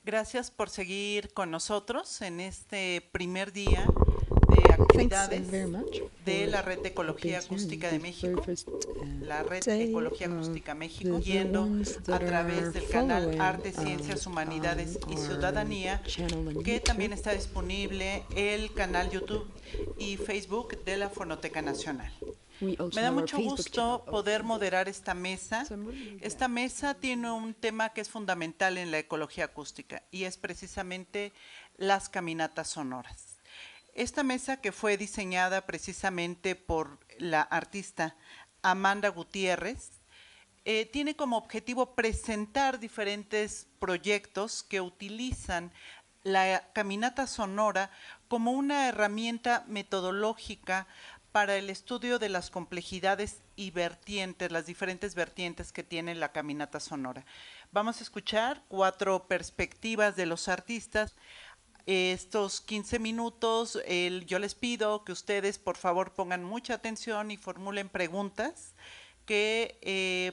Gracias por seguir con nosotros en este primer día de actividades de la Red de Ecología Acústica de México, la Red Ecología Acústica México, yendo a través del canal Arte, Ciencias, Humanidades y Ciudadanía, que también está disponible el canal YouTube y Facebook de la Fonoteca Nacional. Me da mucho gusto poder moderar esta mesa. Esta mesa tiene un tema que es fundamental en la ecología acústica y es precisamente las caminatas sonoras. Esta mesa, que fue diseñada precisamente por la artista Amanda Gutiérrez, tiene como objetivo presentar diferentes proyectos que utilizan la caminata sonora como una herramienta metodológica para el estudio de las complejidades y vertientes, las diferentes vertientes que tiene la caminata sonora. Vamos a escuchar 4 perspectivas de los artistas. Estos 15 minutos, yo les pido que ustedes por favor pongan mucha atención y formulen preguntas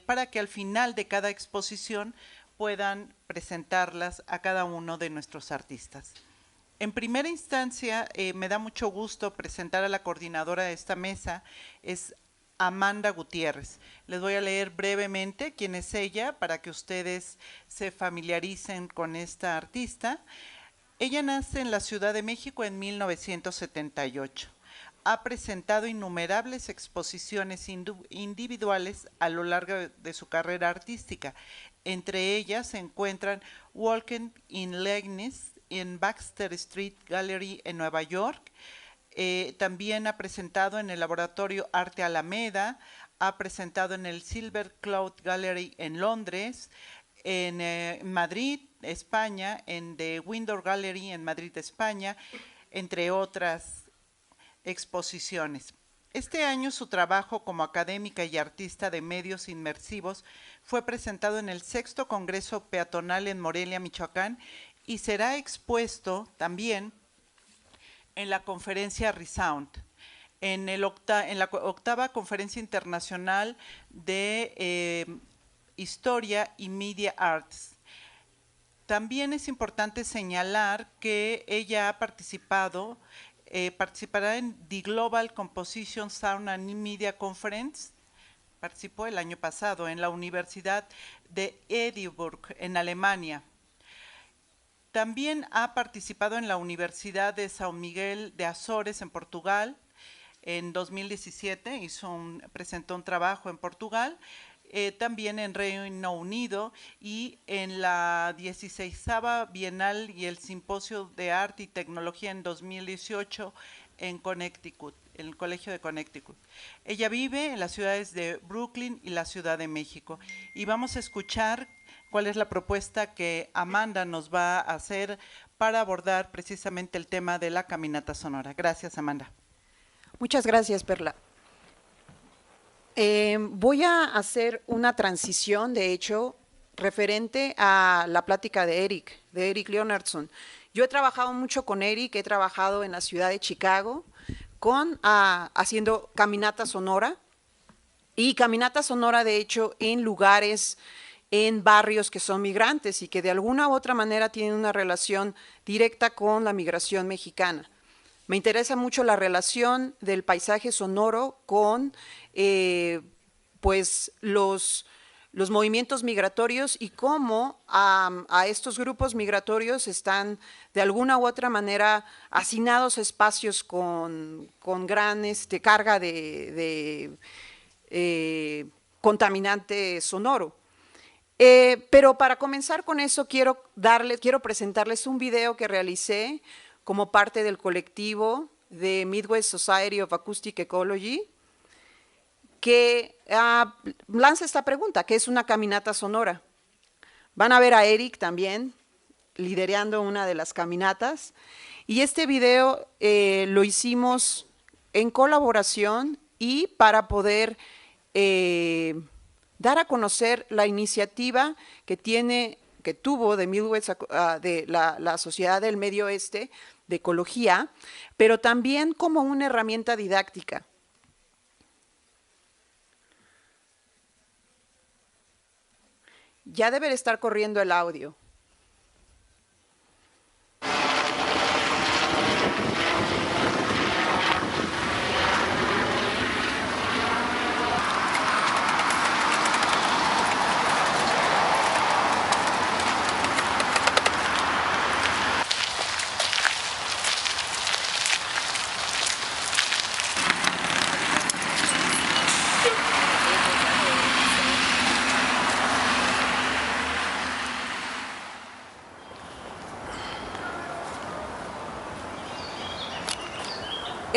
para que al final de cada exposición puedan presentarlas a cada uno de nuestros artistas. En primera instancia, me da mucho gusto presentar a la coordinadora de esta mesa, es Amanda Gutiérrez. Les voy a leer brevemente quién es ella para que ustedes se familiaricen con esta artista. Ella nace en la Ciudad de México en 1978. Ha presentado innumerables exposiciones individuales a lo largo de su carrera artística. Entre ellas se encuentran Walking in Leibniz en Baxter Street Gallery en Nueva York. También ha presentado en el Laboratorio Arte Alameda, ha presentado en el Silver Cloud Gallery en Londres, en Madrid, España, en The Window Gallery en Madrid, España, entre otras exposiciones. Este año su trabajo como académica y artista de medios inmersivos fue presentado en el 6º Congreso Peatonal en Morelia, Michoacán, y será expuesto también en la conferencia Resound, en la 8ª Conferencia Internacional de Historia y Media Arts. También es importante señalar que ella ha participará en The Global Composition Sound and Media Conference. Participó el año pasado en la Universidad de Edinburgh, en Alemania. También ha participado en la Universidad de São Miguel de Azores, en Portugal. En 2017 presentó un trabajo en Portugal. También en Reino Unido y en la 16ª Bienal y el Simposio de Arte y Tecnología en 2018 en Connecticut, en el Colegio de Connecticut. Ella vive en las ciudades de Brooklyn y la Ciudad de México. Y vamos a escuchar cuál es la propuesta que Amanda nos va a hacer para abordar precisamente el tema de la caminata sonora. Gracias, Amanda. Muchas gracias, Perla. Voy a hacer una transición, de hecho, referente a la plática de Eric Leonardson. Yo he trabajado mucho con Eric, he trabajado en la ciudad de Chicago haciendo caminata sonora, y caminata sonora, de hecho, en lugares, en barrios que son migrantes y que de alguna u otra manera tienen una relación directa con la migración mexicana. Me interesa mucho la relación del paisaje sonoro con pues los movimientos migratorios y cómo a estos grupos migratorios están de alguna u otra manera hacinados espacios con gran carga de contaminante sonoro. Pero para comenzar con eso quiero presentarles un video que realicé como parte del colectivo de Midwest Society of Acoustic Ecology, que lanza esta pregunta: ¿qué es una caminata sonora? Van a ver a Eric también liderando una de las caminatas, y este video lo hicimos en colaboración y para poder dar a conocer la iniciativa que tuvo de Midwest, de la Sociedad del Medio Oeste de Ecología, pero también como una herramienta didáctica. Ya debe estar corriendo el audio.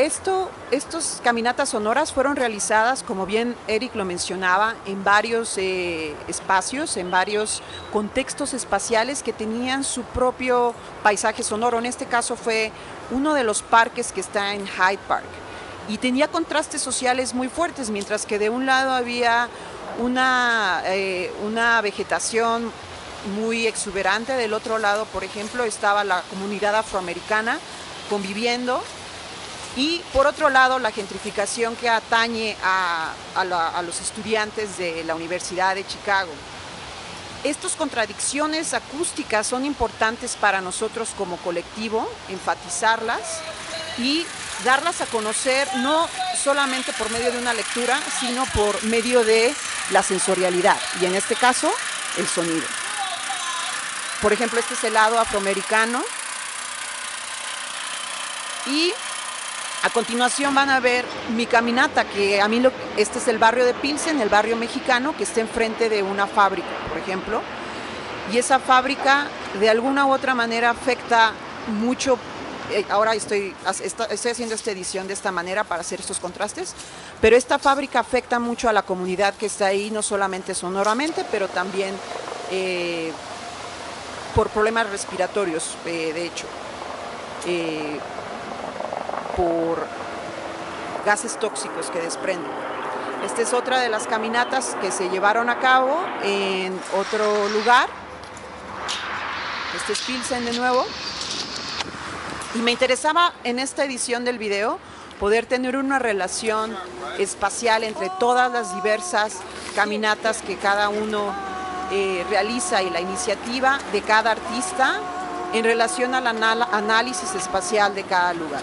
Estas caminatas sonoras fueron realizadas, como bien Eric lo mencionaba, en varios espacios, en varios contextos espaciales que tenían su propio paisaje sonoro. En este caso fue uno de los parques que está en Hyde Park. Y tenía contrastes sociales muy fuertes, mientras que de un lado había una vegetación muy exuberante, del otro lado, por ejemplo, estaba la comunidad afroamericana conviviendo, y por otro lado la gentrificación que atañe a los estudiantes de la Universidad de Chicago. Estas contradicciones acústicas son importantes para nosotros como colectivo, enfatizarlas y darlas a conocer no solamente por medio de una lectura, sino por medio de la sensorialidad, y en este caso, el sonido. Por ejemplo, este es el lado afroamericano, y a continuación van a ver mi caminata, que a mí este es el barrio de Pilsen, el barrio mexicano, que está enfrente de una fábrica, por ejemplo, y esa fábrica de alguna u otra manera afecta mucho. Ahora estoy haciendo esta edición de esta manera para hacer estos contrastes, pero esta fábrica afecta mucho a la comunidad que está ahí, no solamente sonoramente, pero también por problemas respiratorios, de hecho, por gases tóxicos que desprenden. Esta es otra de las caminatas que se llevaron a cabo en otro lugar. Este es Pilsen de nuevo. Y me interesaba en esta edición del video poder tener una relación espacial entre todas las diversas caminatas que cada uno realiza y la iniciativa de cada artista en relación al análisis espacial de cada lugar.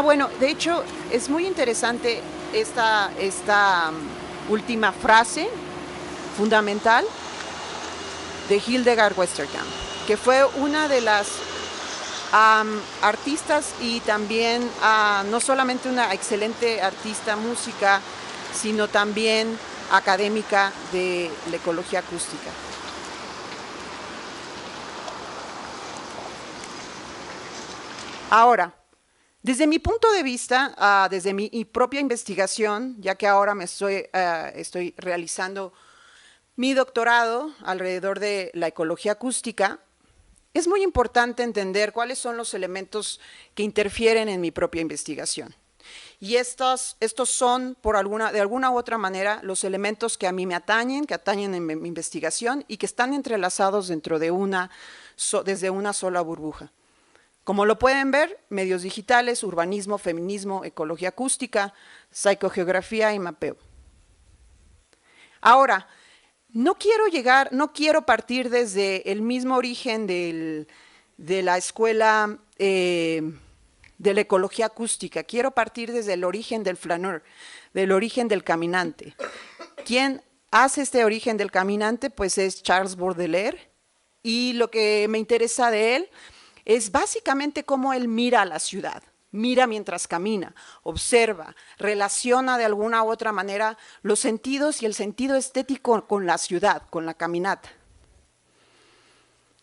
Bueno, de hecho es muy interesante esta última frase fundamental de Hildegard Westerkamp, que fue una de las artistas y también no solamente una excelente artista música, sino también académica de la ecología acústica. Ahora, desde mi punto de vista, desde mi propia investigación, ya que ahora estoy realizando mi doctorado alrededor de la ecología acústica, es muy importante entender cuáles son los elementos que interfieren en mi propia investigación. Y estos son, de alguna u otra manera, los elementos que a mí me atañen, que atañen en mi investigación y que están entrelazados dentro de desde una sola burbuja. Como lo pueden ver, medios digitales, urbanismo, feminismo, ecología acústica, psicogeografía y mapeo. Ahora, no quiero partir desde el mismo origen de la escuela de la ecología acústica. Quiero partir desde el origen del flaneur, del origen del caminante. ¿Quién hace este origen del caminante? Pues es Charles Baudelaire, y lo que me interesa de él es básicamente cómo él mira a la ciudad. Mira mientras camina, observa, relaciona de alguna u otra manera los sentidos y el sentido estético con la ciudad, con la caminata.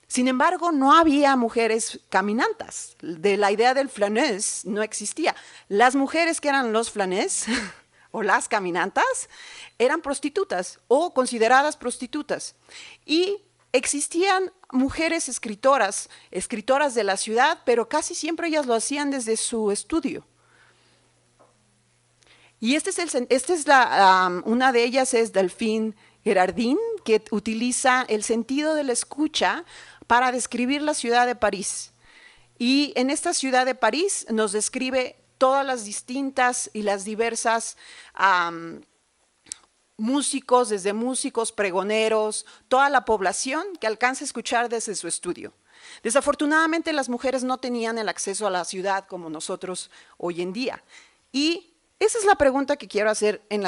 Sin embargo, no había mujeres caminantas. De la idea del flaneuse no existía. Las mujeres que eran los flâneuses o las caminantas eran prostitutas o consideradas prostitutas. Y existían mujeres escritoras de la ciudad, pero casi siempre ellas lo hacían desde su estudio. Y una de ellas es Delphine Girardin, que utiliza el sentido de la escucha para describir la ciudad de París. Y en esta ciudad de París nos describe todas las distintas y las diversas músicos, desde músicos, pregoneros, toda la población que alcanza a escuchar desde su estudio. Desafortunadamente, las mujeres no tenían el acceso a la ciudad como nosotros hoy en día. Y esa es la pregunta que quiero hacer en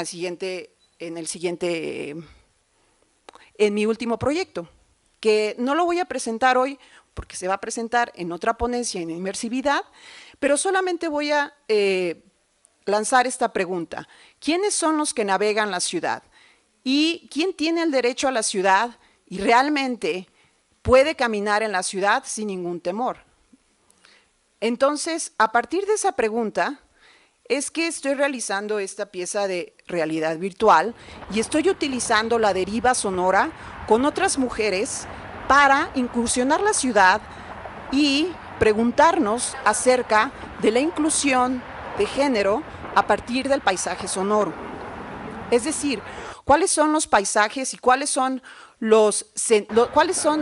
mi último proyecto, que no lo voy a presentar hoy porque se va a presentar en otra ponencia en inmersividad, pero solamente voy a lanzar esta pregunta. ¿Quiénes son los que navegan la ciudad? ¿Y quién tiene el derecho a la ciudad y realmente puede caminar en la ciudad sin ningún temor? Entonces, a partir de esa pregunta, es que estoy realizando esta pieza de realidad virtual y estoy utilizando la deriva sonora con otras mujeres para incursionar la ciudad y preguntarnos acerca de la inclusión de género a partir del paisaje sonoro. Es decir, cuáles son los paisajes y cuáles son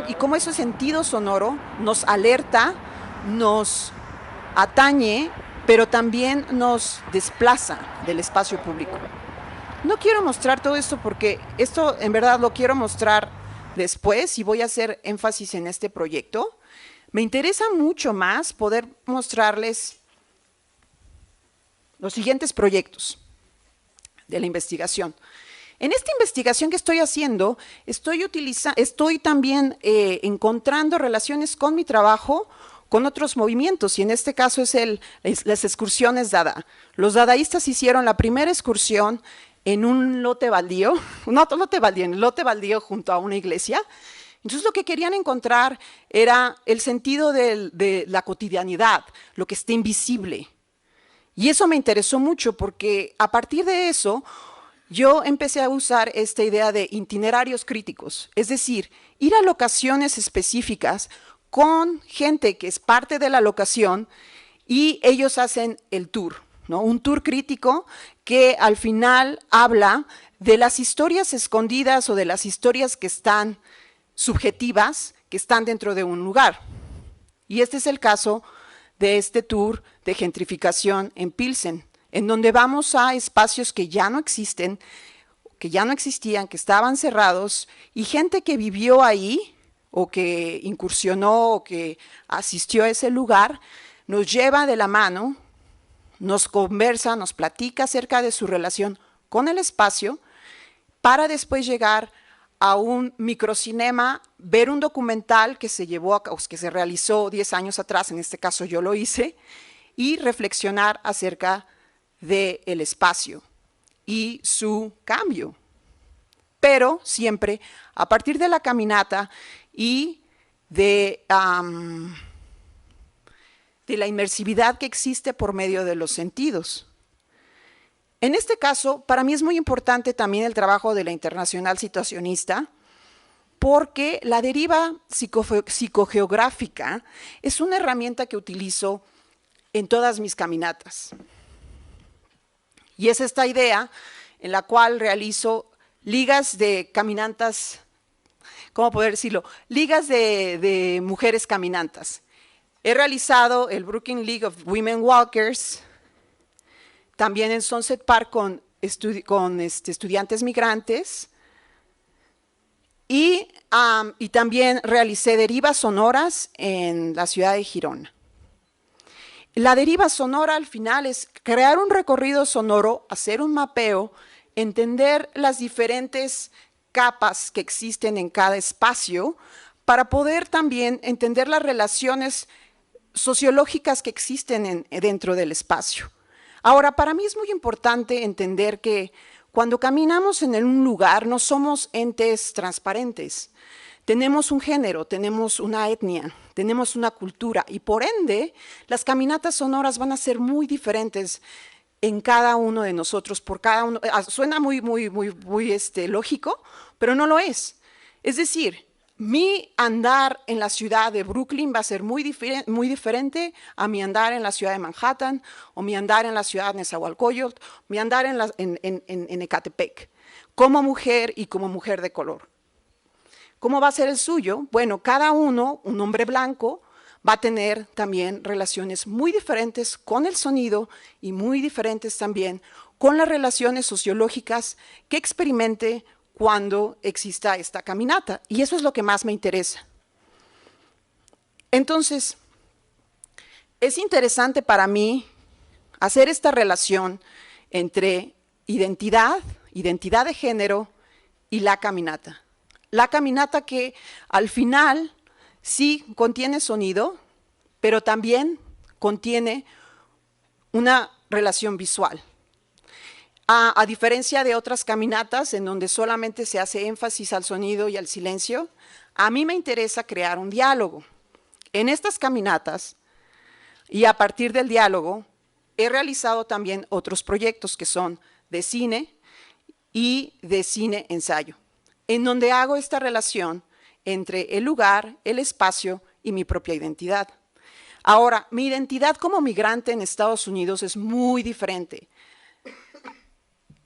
y cómo ese sentido sonoro nos alerta, nos atañe, pero también nos desplaza del espacio público. No quiero mostrar todo esto porque esto en verdad lo quiero mostrar después y voy a hacer énfasis en este proyecto. Me interesa mucho más poder mostrarles los siguientes proyectos de la investigación. En esta investigación que estoy haciendo, estoy también encontrando relaciones con mi trabajo con otros movimientos, y en este caso es las excursiones Dada. Los dadaístas hicieron la primera excursión en un lote baldío, en el lote baldío junto a una iglesia. Entonces lo que querían encontrar era el sentido de la cotidianidad, lo que está invisible. Y eso me interesó mucho porque a partir de eso yo empecé a usar esta idea de itinerarios críticos, es decir, ir a locaciones específicas con gente que es parte de la locación y ellos hacen el tour, ¿no? Un tour crítico que al final habla de las historias escondidas o de las historias que están subjetivas, que están dentro de un lugar. Y este es el caso de este tour de gentrificación en Pilsen, en donde vamos a espacios que ya no existen, que ya no existían, que estaban cerrados, y gente que vivió ahí, o que incursionó, o que asistió a ese lugar, nos lleva de la mano, nos conversa, nos platica acerca de su relación con el espacio, para después llegar a un microcinema, ver un documental que se realizó 10 años atrás, en este caso yo lo hice, y reflexionar acerca del espacio y su cambio. Pero siempre a partir de la caminata y de la inmersividad que existe por medio de los sentidos. En este caso, para mí es muy importante también el trabajo de la Internacional Situacionista, porque la deriva psicogeográfica es una herramienta que utilizo en todas mis caminatas. Y es esta idea en la cual realizo ligas de caminantas, ¿cómo poder decirlo? Ligas de mujeres caminantas. He realizado el Brooklyn League of Women Walkers, también en Sunset Park con estudiantes migrantes, y también realicé derivas sonoras en la ciudad de Girona. La deriva sonora al final es crear un recorrido sonoro, hacer un mapeo, entender las diferentes capas que existen en cada espacio para poder también entender las relaciones sociológicas que existen dentro del espacio. Ahora, para mí es muy importante entender que cuando caminamos en un lugar no somos entes transparentes. Tenemos un género, tenemos una etnia, tenemos una cultura y por ende las caminatas sonoras van a ser muy diferentes en cada uno de nosotros, por cada uno. Suena muy lógico, pero no lo es. Es decir, mi andar en la ciudad de Brooklyn va a ser muy diferente a mi andar en la ciudad de Manhattan, o mi andar en la ciudad de Nezahualcóyotl, mi andar en Ecatepec, como mujer y como mujer de color. ¿Cómo va a ser el suyo? Bueno, cada uno, un hombre blanco, va a tener también relaciones muy diferentes con el sonido y muy diferentes también con las relaciones sociológicas que experimente cuando exista esta caminata. Y eso es lo que más me interesa. Entonces, es interesante para mí hacer esta relación entre identidad de género y la caminata. La caminata que al final sí contiene sonido, pero también contiene una relación visual. A diferencia de otras caminatas en donde solamente se hace énfasis al sonido y al silencio, a mí me interesa crear un diálogo. En estas caminatas Y a partir del diálogo he realizado también otros proyectos que son de cine y de cine ensayo, en donde hago esta relación entre el lugar, el espacio y mi propia identidad. Ahora, mi identidad como migrante en Estados Unidos es muy diferente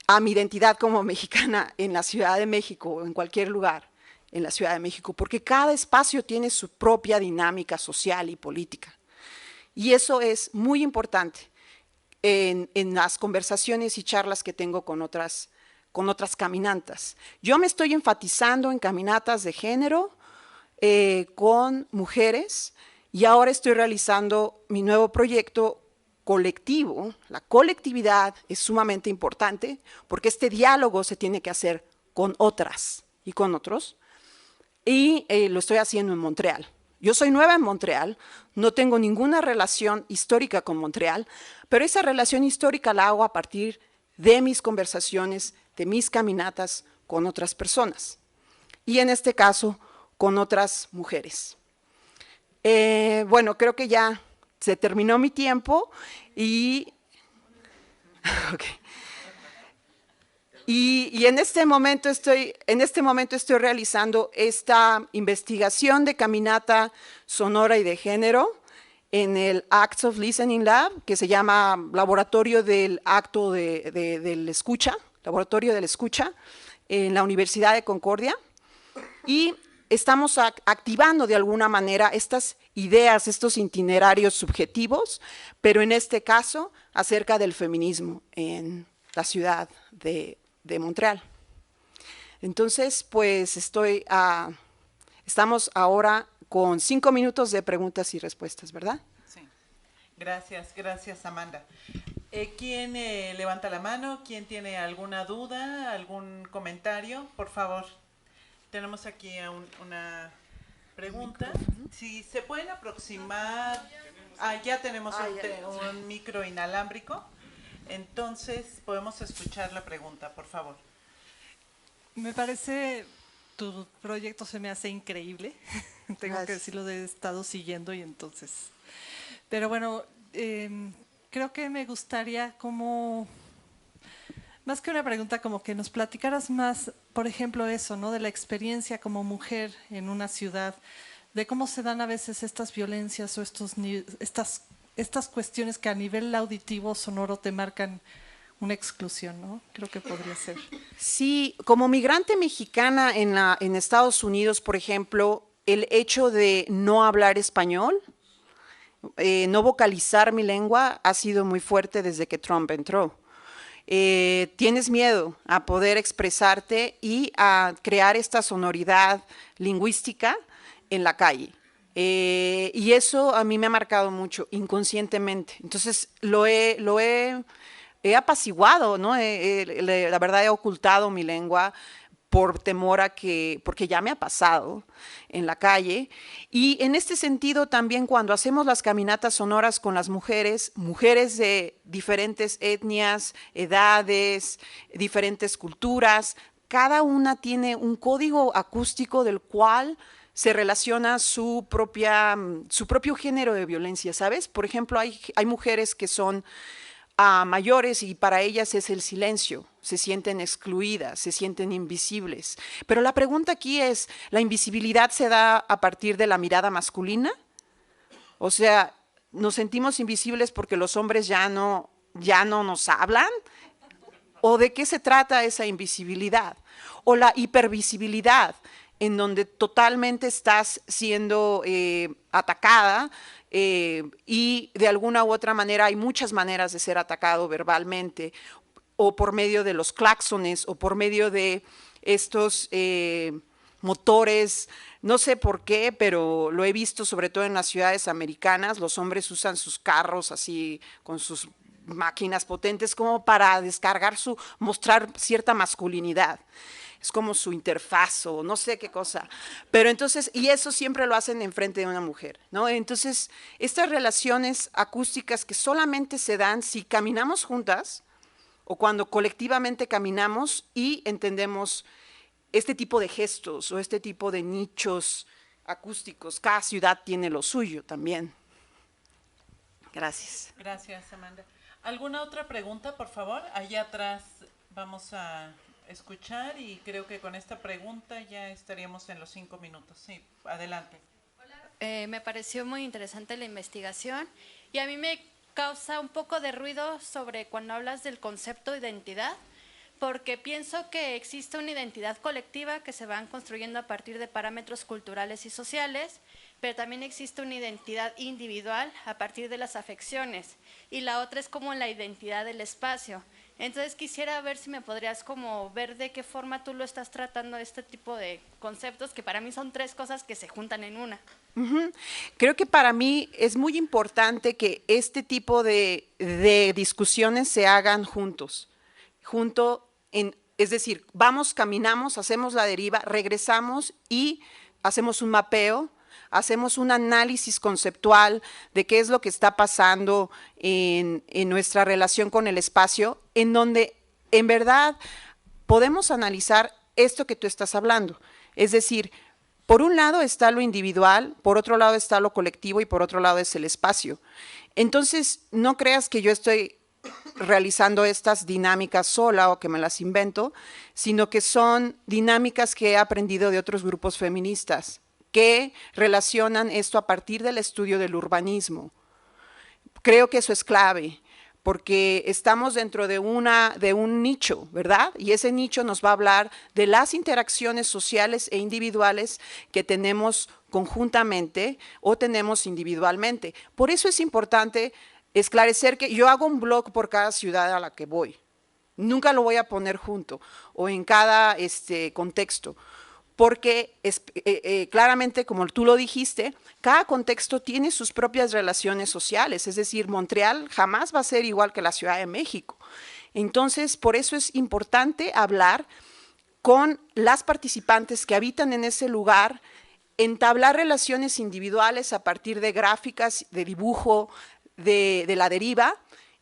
a mi identidad como mexicana en la Ciudad de México o en cualquier lugar en la Ciudad de México, porque cada espacio tiene su propia dinámica social y política. Y eso es muy importante en las conversaciones y charlas que tengo con otras caminantas. Yo me estoy enfatizando en caminatas de género con mujeres y ahora estoy realizando mi nuevo proyecto colectivo. La colectividad es sumamente importante porque este diálogo se tiene que hacer con otras y con otros y lo estoy haciendo en Montreal. Yo soy nueva en Montreal, no tengo ninguna relación histórica con Montreal, pero esa relación histórica la hago a partir de mis conversaciones, de mis caminatas con otras personas. Y en este caso, con otras mujeres. Bueno, creo que ya se terminó mi tiempo y... Okay. Y en este momento estoy realizando esta investigación de caminata sonora y de género en el Acts of Listening Lab, que se llama Laboratorio del Acto del Escucha, Laboratorio de la Escucha, en la Universidad de Concordia. Y estamos activando de alguna manera estas ideas, estos itinerarios subjetivos, pero en este caso acerca del feminismo en la ciudad de Montreal. Entonces, pues estamos ahora con 5 minutos de preguntas y respuestas, ¿verdad? Sí. Gracias, Amanda. ¿Quién levanta la mano? ¿Quién tiene alguna duda, algún comentario? Por favor. Tenemos aquí una pregunta. Si se pueden aproximar... ya tenemos un micro inalámbrico. Entonces, podemos escuchar la pregunta, por favor. Me parece, tu proyecto se me hace increíble. Tengo que decirlo, he estado siguiendo y entonces... Pero bueno, creo que me gustaría como... Más que una pregunta, como que nos platicaras más, por ejemplo, eso, ¿no? De la experiencia como mujer en una ciudad, de cómo se dan a veces estas violencias o estas cuestiones que a nivel auditivo, sonoro, te marcan una exclusión, ¿no? Creo que podría ser. Sí, como migrante mexicana en Estados Unidos, por ejemplo, el hecho de no hablar español, no vocalizar mi lengua, ha sido muy fuerte desde que Trump entró. Tienes miedo a poder expresarte y a crear esta sonoridad lingüística en la calle. Y eso a mí me ha marcado mucho, inconscientemente. Entonces lo he apaciguado, ¿no? La verdad he ocultado mi lengua por temor a porque ya me ha pasado en la calle. Y en este sentido también cuando hacemos las caminatas sonoras con las mujeres de diferentes etnias, edades, diferentes culturas, cada una tiene un código acústico del cual se relaciona su propio género de violencia, ¿sabes? Por ejemplo, hay mujeres que son mayores y para ellas es el silencio, se sienten excluidas, se sienten invisibles. Pero la pregunta aquí es, ¿la invisibilidad se da a partir de la mirada masculina? O sea, ¿nos sentimos invisibles porque los hombres ya no nos hablan? ¿O de qué se trata esa invisibilidad? ¿O la hipervisibilidad, en donde totalmente estás siendo atacada y de alguna u otra manera hay muchas maneras de ser atacado verbalmente o por medio de los claxones o por medio de estos motores, no sé por qué, pero lo he visto sobre todo en las ciudades americanas, los hombres usan sus carros así con sus máquinas potentes como para mostrar cierta masculinidad. Es como su interfaz o no sé qué cosa. Pero entonces, y eso siempre lo hacen enfrente de una mujer, ¿no? Entonces, estas relaciones acústicas que solamente se dan si caminamos juntas o cuando colectivamente caminamos y entendemos este tipo de gestos o este tipo de nichos acústicos. Cada ciudad tiene lo suyo también. Gracias. Gracias, Amanda. ¿Alguna otra pregunta, por favor? Allá atrás vamos a escuchar y creo que con esta pregunta ya estaríamos en los 5 minutos. Sí, adelante. Me pareció muy interesante la investigación y a mí me causa un poco de ruido sobre cuando hablas del concepto de identidad, porque pienso que existe una identidad colectiva que se van construyendo a partir de parámetros culturales y sociales, pero también existe una identidad individual a partir de las afecciones, y la otra es como la identidad del espacio. Entonces quisiera ver si me podrías como ver de qué forma tú lo estás tratando, este tipo de conceptos, que para mí son tres cosas que se juntan en una. Creo que para mí es muy importante que este tipo de discusiones se hagan juntos, es decir, vamos, caminamos, hacemos la deriva, regresamos y hacemos un mapeo, hacemos un análisis conceptual de qué es lo que está pasando en nuestra relación con el espacio, en donde en verdad podemos analizar esto que tú estás hablando. Es decir, por un lado está lo individual, por otro lado está lo colectivo y por otro lado es el espacio. Entonces, no creas que yo estoy realizando estas dinámicas sola o que me las invento, sino que son dinámicas que he aprendido de otros grupos feministas que relacionan esto a partir del estudio del urbanismo. Creo que eso es clave, porque estamos dentro de un nicho, ¿verdad? Y ese nicho nos va a hablar de las interacciones sociales e individuales que tenemos conjuntamente o tenemos individualmente. Por eso es importante esclarecer que yo hago un blog por cada ciudad a la que voy. Nunca lo voy a poner junto o en cada contexto, porque claramente, como tú lo dijiste, cada contexto tiene sus propias relaciones sociales, es decir, Montreal jamás va a ser igual que la Ciudad de México. Entonces, por eso es importante hablar con las participantes que habitan en ese lugar, entablar relaciones individuales a partir de gráficas, de dibujo, de la deriva,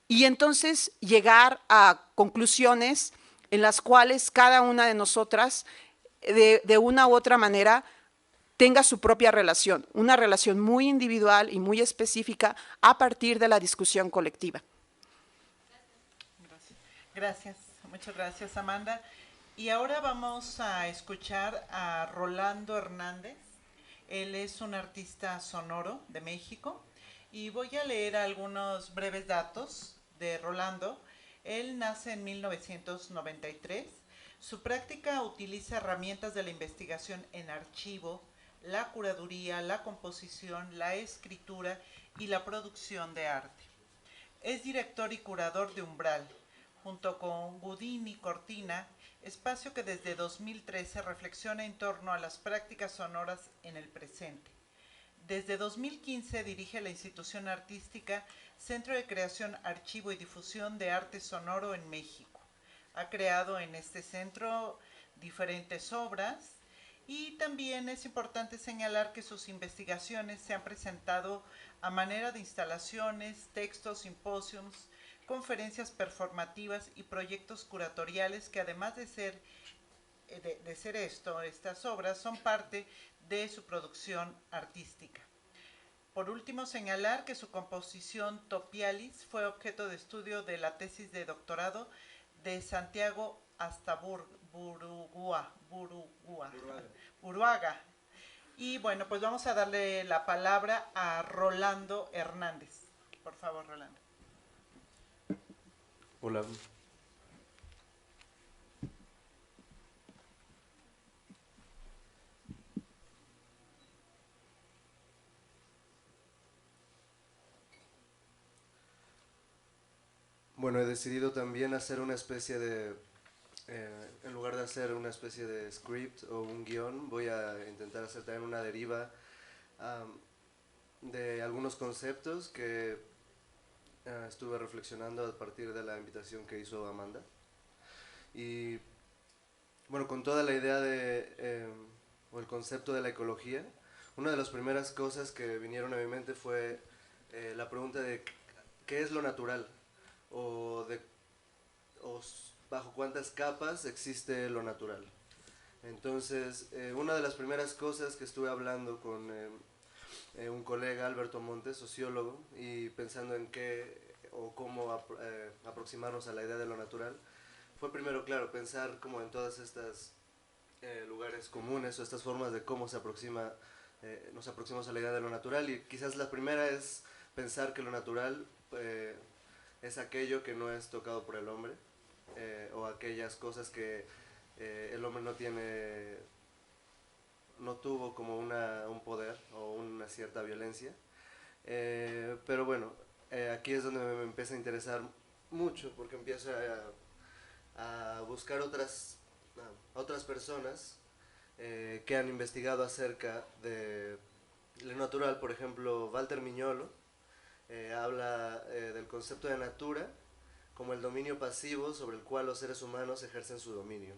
y entonces llegar a conclusiones en las cuales cada una de nosotras de una u otra manera tenga su propia relación, una relación muy individual y muy específica a partir de la discusión colectiva. Gracias, muchas gracias, Amanda. Y ahora vamos a escuchar a Rolando Hernández. Él es un artista sonoro de México y voy a leer algunos breves datos de Rolando. Él nace en 1993. Su práctica utiliza herramientas de la investigación en archivo, la curaduría, la composición, la escritura y la producción de arte. Es director y curador de Umbral, junto con Budini Cortina, espacio que desde 2013 reflexiona en torno a las prácticas sonoras en el presente. Desde 2015 dirige la institución artística Centro de Creación, Archivo y Difusión de Arte Sonoro en México. Ha creado en este centro diferentes obras y también es importante señalar que sus investigaciones se han presentado a manera de instalaciones, textos, simposios, conferencias performativas y proyectos curatoriales que además de ser estas obras son parte de su producción artística. Por último, señalar que su composición Topialis fue objeto de estudio de la tesis de doctorado de Santiago hasta Buruaga. Y bueno, pues vamos a darle la palabra a Rolando Hernández. Por favor, Rolando. Hola. Bueno, he decidido también hacer una especie de, en lugar de hacer una especie de script o un guión, voy a intentar hacer también una deriva de algunos conceptos que estuve reflexionando a partir de la invitación que hizo Amanda. Y bueno, con toda la idea o el concepto de la ecología, una de las primeras cosas que vinieron a mi mente fue la pregunta de ¿qué es lo natural? O bajo cuántas capas existe lo natural. Entonces, una de las primeras cosas que estuve hablando con un colega, Alberto Montes, sociólogo, y pensando en qué o cómo aproximarnos a la idea de lo natural, fue primero, claro, pensar como en todas estas lugares comunes o estas formas de cómo nos aproximamos a la idea de lo natural, y quizás la primera es pensar que lo natural es aquello que no es tocado por el hombre, o aquellas cosas que el hombre no tuvo como un poder o una cierta violencia. Pero bueno, aquí es donde me empieza a interesar mucho, porque empiezo a buscar otras personas que han investigado acerca de lo natural. Por ejemplo, Walter Mignolo habla del concepto de natura como el dominio pasivo sobre el cual los seres humanos ejercen su dominio.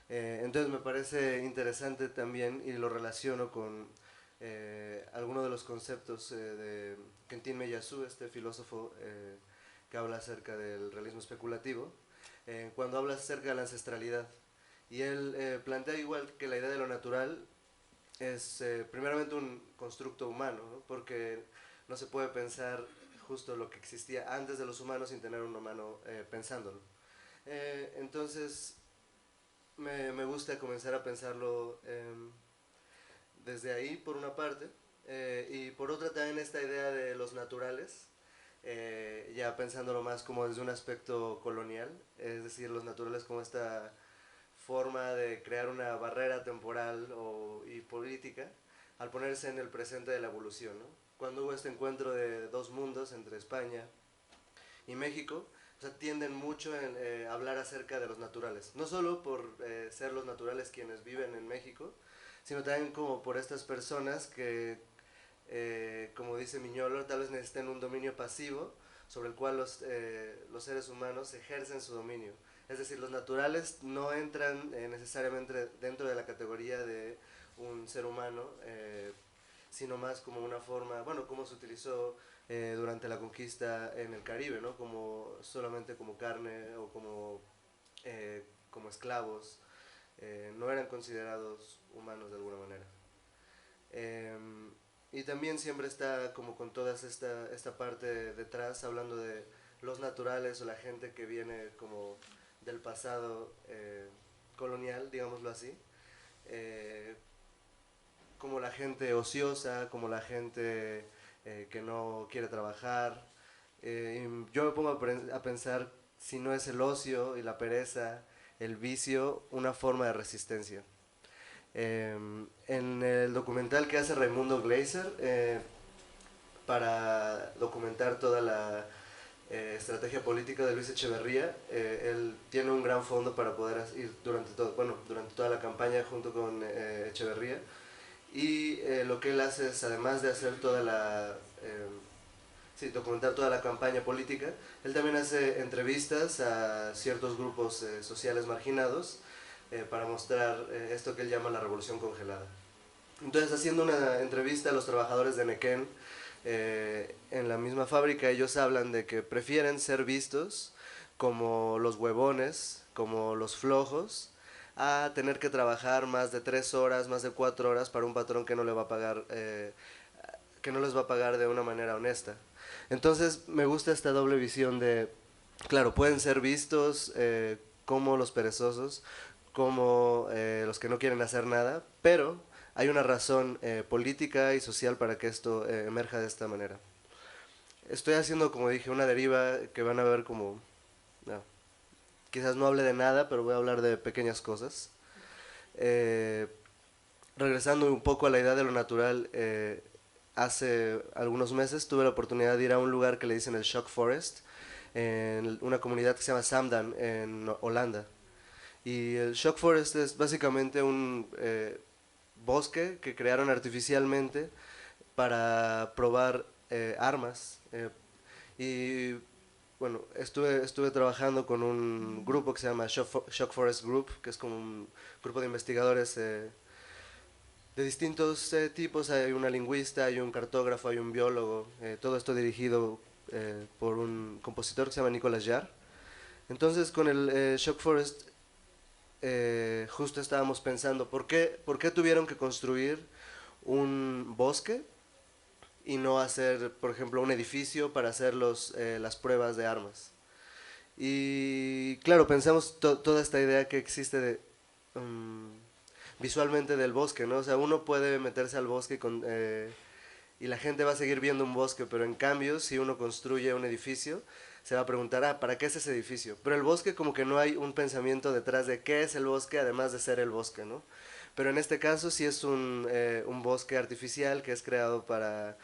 Entonces me parece interesante también, y lo relaciono con algunos de los conceptos de Quentin Meillassoux, este filósofo que habla acerca del realismo especulativo, cuando habla acerca de la ancestralidad. Y él plantea igual que la idea de lo natural es primeramente un constructo humano, ¿no? Porque no se puede pensar justo lo que existía antes de los humanos sin tener un humano pensándolo. Entonces me gusta comenzar a pensarlo desde ahí, por una parte, y por otra también esta idea de los naturales, ya pensándolo más como desde un aspecto colonial, es decir, los naturales como esta forma de crear una barrera temporal y política al ponerse en el presente de la evolución, ¿no? Cuando hubo este encuentro de dos mundos entre España y México, o sea, tienden mucho a hablar acerca de los naturales, no solo por ser los naturales quienes viven en México, sino también como por estas personas que, como dice Mignolo, tal vez necesiten un dominio pasivo sobre el cual los seres humanos ejercen su dominio. Es decir, los naturales no entran necesariamente dentro de la categoría de un ser humano, sino más como una forma, bueno, como se utilizó durante la conquista en el Caribe, ¿no? Solamente como carne o como esclavos, no eran considerados humanos de alguna manera. Y también siempre está como con toda esta parte detrás, hablando de los naturales o la gente que viene como del pasado colonial, digámoslo así, como la gente ociosa, como la gente que no quiere trabajar. Yo me pongo a pensar si no es el ocio y la pereza, el vicio, una forma de resistencia. En el documental que hace Raimundo Gleiser, para documentar toda la estrategia política de Luis Echeverría, él tiene un gran fondo para poder ir durante toda la campaña junto con Echeverría, y lo que él hace es, además de hacer documentar toda la campaña política, él también hace entrevistas a ciertos grupos sociales marginados para mostrar esto que él llama la revolución congelada. Entonces, haciendo una entrevista a los trabajadores de Nequén, en la misma fábrica, ellos hablan de que prefieren ser vistos como los huevones, como los flojos, a tener que trabajar más de 3 horas, más de 4 horas para un patrón que no le va a pagar, que no les va a pagar de una manera honesta. Entonces me gusta esta doble visión de, claro, pueden ser vistos como los perezosos, como los que no quieren hacer nada, pero hay una razón política y social para que esto emerja de esta manera. Estoy haciendo, como dije, una deriva que van a ver como... No, quizás no hable de nada, pero voy a hablar de pequeñas cosas. Regresando un poco a la idea de lo natural, hace algunos meses tuve la oportunidad de ir a un lugar que le dicen el Shock Forest, en una comunidad que se llama Zamdam, en Holanda. Y el Shock Forest es básicamente un bosque que crearon artificialmente para probar armas. Y bueno, estuve trabajando con un grupo que se llama Shock Forest Group, que es como un grupo de investigadores de distintos tipos. Hay una lingüista, hay un cartógrafo, hay un biólogo, todo esto dirigido por un compositor que se llama Nicolas Jarre. Entonces, con el Shock Forest justo estábamos pensando, ¿por qué tuvieron que construir un bosque y no hacer, por ejemplo, un edificio para hacer las pruebas de armas. Y claro, pensamos toda esta idea que existe de, visualmente del bosque, ¿no? O sea, uno puede meterse al bosque y la gente va a seguir viendo un bosque, pero en cambio, si uno construye un edificio, se va a preguntar, ¿para qué es ese edificio? Pero el bosque como que no hay un pensamiento detrás de qué es el bosque, además de ser el bosque, ¿no? Pero en este caso sí es un bosque artificial que es creado para,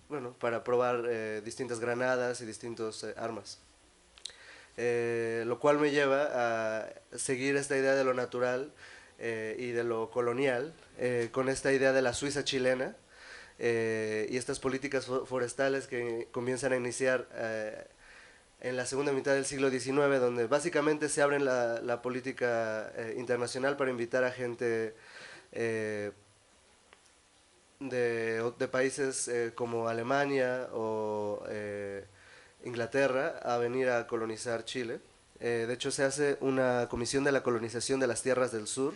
bueno, para probar distintas granadas y distintas armas. Lo cual me lleva a seguir esta idea de lo natural y de lo colonial, con esta idea de la Suiza chilena, y estas políticas forestales que comienzan a iniciar en la segunda mitad del siglo XIX, donde básicamente se abre la política internacional para invitar a gente de países como Alemania o Inglaterra a venir a colonizar Chile. De hecho, se hace una comisión de la colonización de las tierras del sur,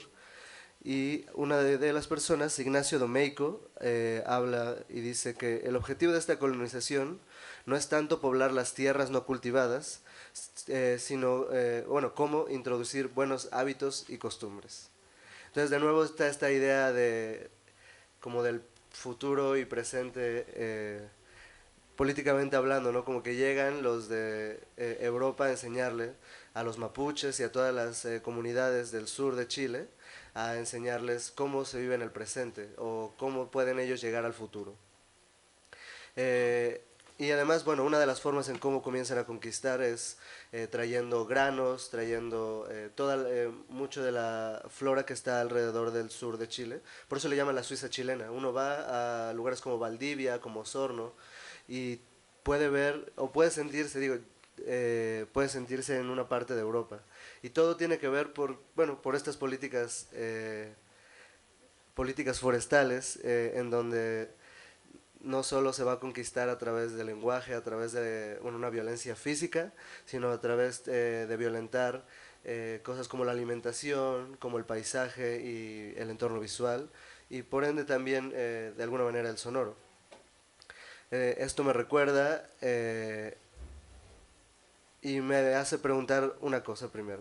y una de las personas, Ignacio Domeyko, habla y dice que el objetivo de esta colonización no es tanto poblar las tierras no cultivadas, sino, bueno, cómo introducir buenos hábitos y costumbres. Entonces, de nuevo está esta idea de, como del futuro y presente, políticamente hablando, ¿no? Como que llegan los de Europa a enseñarle a los mapuches y a todas las comunidades del sur de Chile, a enseñarles cómo se vive en el presente o cómo pueden ellos llegar al futuro. Y además, bueno, una de las formas en cómo comienzan a conquistar es trayendo granos, trayendo mucho de la flora que está alrededor del sur de Chile. Por eso le llaman la Suiza chilena. Uno va a lugares como Valdivia, como Osorno, y puede ver, o puede sentirse, digo, puede sentirse en una parte de Europa. Y todo tiene que ver por estas políticas forestales, en donde no solo se va a conquistar a través del lenguaje, a través de una violencia física, sino a través de violentar cosas como la alimentación, como el paisaje y el entorno visual, y por ende también de alguna manera el sonoro. Esto me recuerda y me hace preguntar una cosa primero.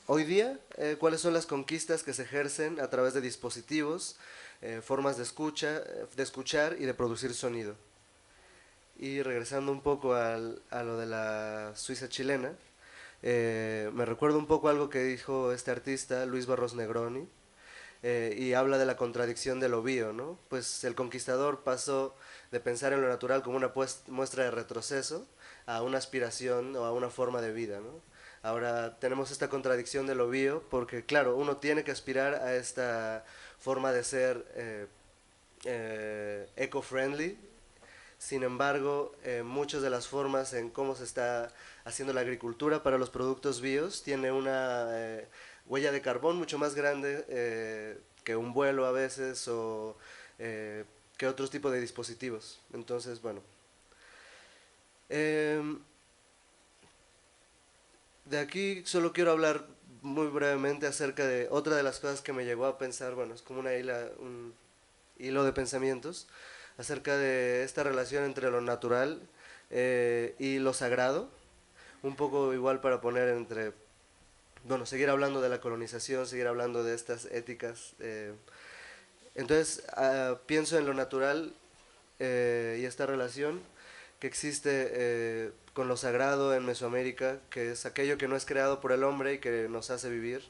Hoy día, ¿cuáles son las conquistas que se ejercen a través de dispositivos, formas de escuchar y de producir sonido? Y regresando un poco a lo de la Suiza chilena, me recuerda un poco algo que dijo este artista, Luis Barros Negroni, y habla de la contradicción del ovío, ¿no? Pues el conquistador pasó de pensar en lo natural como una muestra de retroceso a una aspiración o a una forma de vida, ¿no? Ahora tenemos esta contradicción del ovío porque, claro, uno tiene que aspirar a esta forma de ser eco-friendly. Sin embargo, muchas de las formas en cómo se está haciendo la agricultura para los productos bios tiene una huella de carbón mucho más grande que un vuelo a veces o que otros tipos de dispositivos. Entonces, bueno. De aquí solo quiero hablar muy brevemente acerca de otra de las cosas que me llegó a pensar, bueno, es como un hilo de pensamientos, acerca de esta relación entre lo natural y lo sagrado, un poco igual para poner entre, bueno, seguir hablando de la colonización, seguir hablando de estas éticas. Entonces, pienso en lo natural y esta relación que existe con lo sagrado en Mesoamérica, que es aquello que no es creado por el hombre y que nos hace vivir,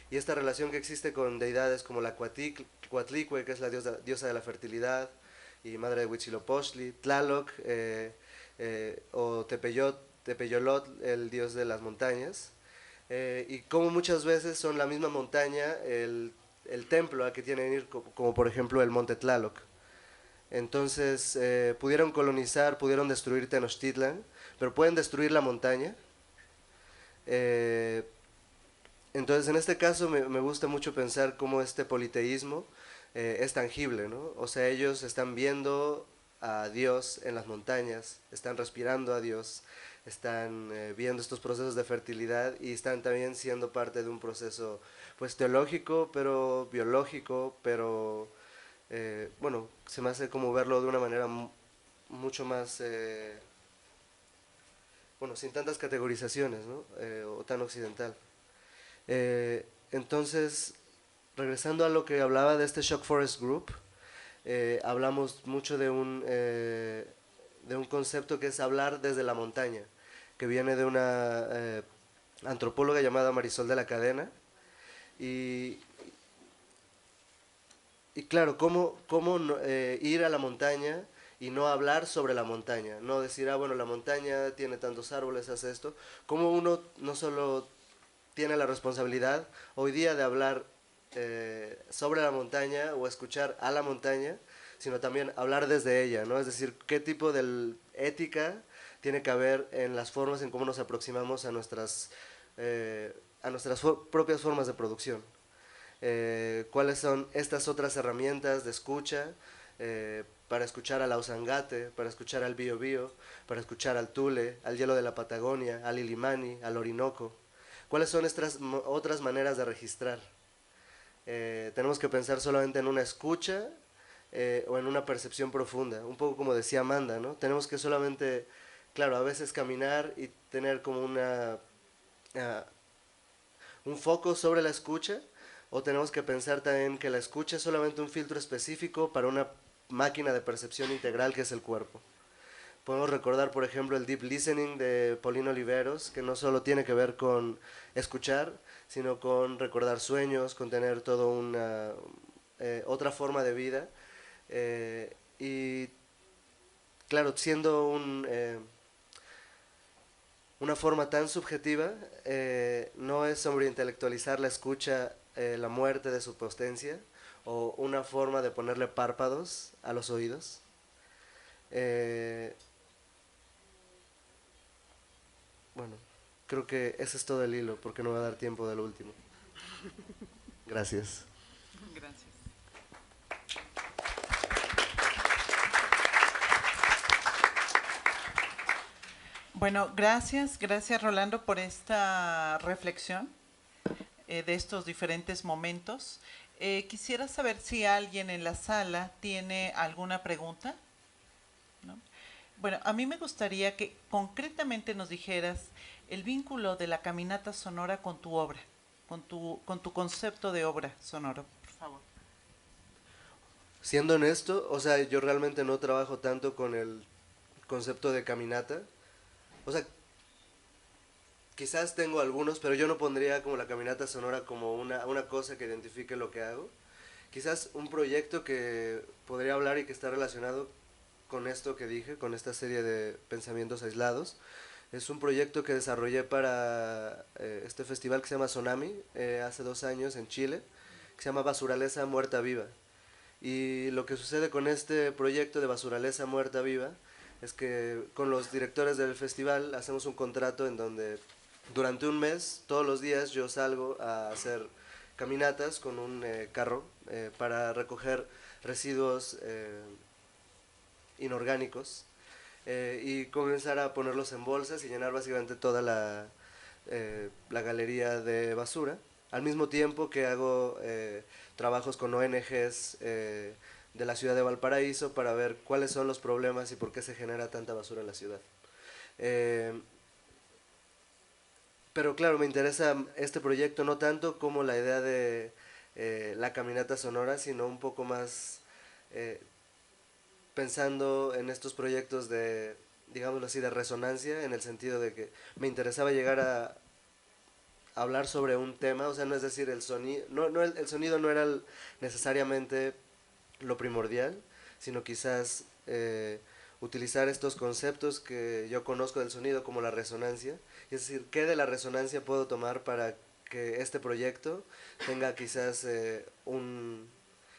y esta relación que existe con deidades como la Coatlicue, que es la diosa de la fertilidad y madre de Huitzilopochtli, Tlaloc o Tepeyolot, el dios de las montañas, y como muchas veces son la misma montaña el templo al que tienen que ir, como por ejemplo el monte Tlaloc. Entonces pudieron colonizar, pudieron destruir Tenochtitlan, pero pueden destruir la montaña. Entonces en este caso me gusta mucho pensar cómo este politeísmo es tangible, ¿no? O sea, ellos están viendo a Dios en las montañas, están respirando a Dios, están viendo estos procesos de fertilidad y están también siendo parte de un proceso pues teológico, pero biológico, pero bueno, se me hace como verlo de una manera mucho más, bueno, sin tantas categorizaciones, ¿no? O tan occidental. Entonces, regresando a lo que hablaba de este Shock Forest Group, hablamos mucho de un concepto que es hablar desde la montaña, que viene de una antropóloga llamada Marisol de la Cadena. Y claro, ¿cómo ir a la montaña y no hablar sobre la montaña? No decir, ah, bueno, la montaña tiene tantos árboles, hace esto. ¿Cómo uno no solo tiene la responsabilidad hoy día de hablar sobre la montaña o escuchar a la montaña, sino también hablar desde ella, ¿no? Es decir, qué tipo de ética tiene que haber en las formas en cómo nos aproximamos a nuestras propias formas de producción. Cuáles son estas otras herramientas de escucha para escuchar al Ausangate, para escuchar al Biobío, para escuchar al Tule, al hielo de la Patagonia, al Illimani, al Orinoco. ¿Cuáles son estas otras maneras de registrar? Tenemos que pensar solamente en una escucha o en una percepción profunda, un poco como decía Amanda, ¿no? Tenemos que solamente, claro, a veces caminar y tener como un foco sobre la escucha, o tenemos que pensar también que la escucha es solamente un filtro específico para una máquina de percepción integral que es el cuerpo. Podemos recordar, por ejemplo, el deep listening de Paulino Oliveros, que no solo tiene que ver con escuchar, sino con recordar sueños, con tener toda una otra forma de vida. Y claro, siendo una forma tan subjetiva, no es sobreintelectualizar la escucha, la muerte de su potencia, o una forma de ponerle párpados a los oídos. Bueno, creo que ese es todo el hilo, porque no va a dar tiempo del último. Gracias. Gracias. Bueno, gracias Rolando por esta reflexión de estos diferentes momentos. Quisiera saber si alguien en la sala tiene alguna pregunta, ¿no? Bueno, a mí me gustaría que concretamente nos dijeras el vínculo de la caminata sonora con tu obra, con tu concepto de obra sonora, por favor. Siendo honesto, o sea, yo realmente no trabajo tanto con el concepto de caminata. O sea, quizás tengo algunos, pero yo no pondría como la caminata sonora como una cosa que identifique lo que hago. Quizás un proyecto que podría hablar y que está relacionado con esto que dije, con esta serie de pensamientos aislados. Es un proyecto que desarrollé para este festival que se llama Tsunami, hace 2 años en Chile, que se llama Basuraleza Muerta Viva. Y lo que sucede con este proyecto de Basuraleza Muerta Viva es que con los directores del festival hacemos un contrato en donde durante un mes, todos los días, yo salgo a hacer caminatas con un carro para recoger residuos inorgánicos y comenzar a ponerlos en bolsas y llenar básicamente toda la galería de basura, al mismo tiempo que hago trabajos con ONGs de la ciudad de Valparaíso para ver cuáles son los problemas y por qué se genera tanta basura en la ciudad. Pero claro, me interesa este proyecto no tanto como la idea de la caminata sonora, sino un poco más pensando en estos proyectos de, digámoslo así, de resonancia, en el sentido de que me interesaba llegar a hablar sobre un tema, o sea, no es decir, el sonido el sonido no era necesariamente lo primordial, sino quizás utilizar estos conceptos que yo conozco del sonido como la resonancia, es decir, ¿qué de la resonancia puedo tomar para que este proyecto tenga quizás un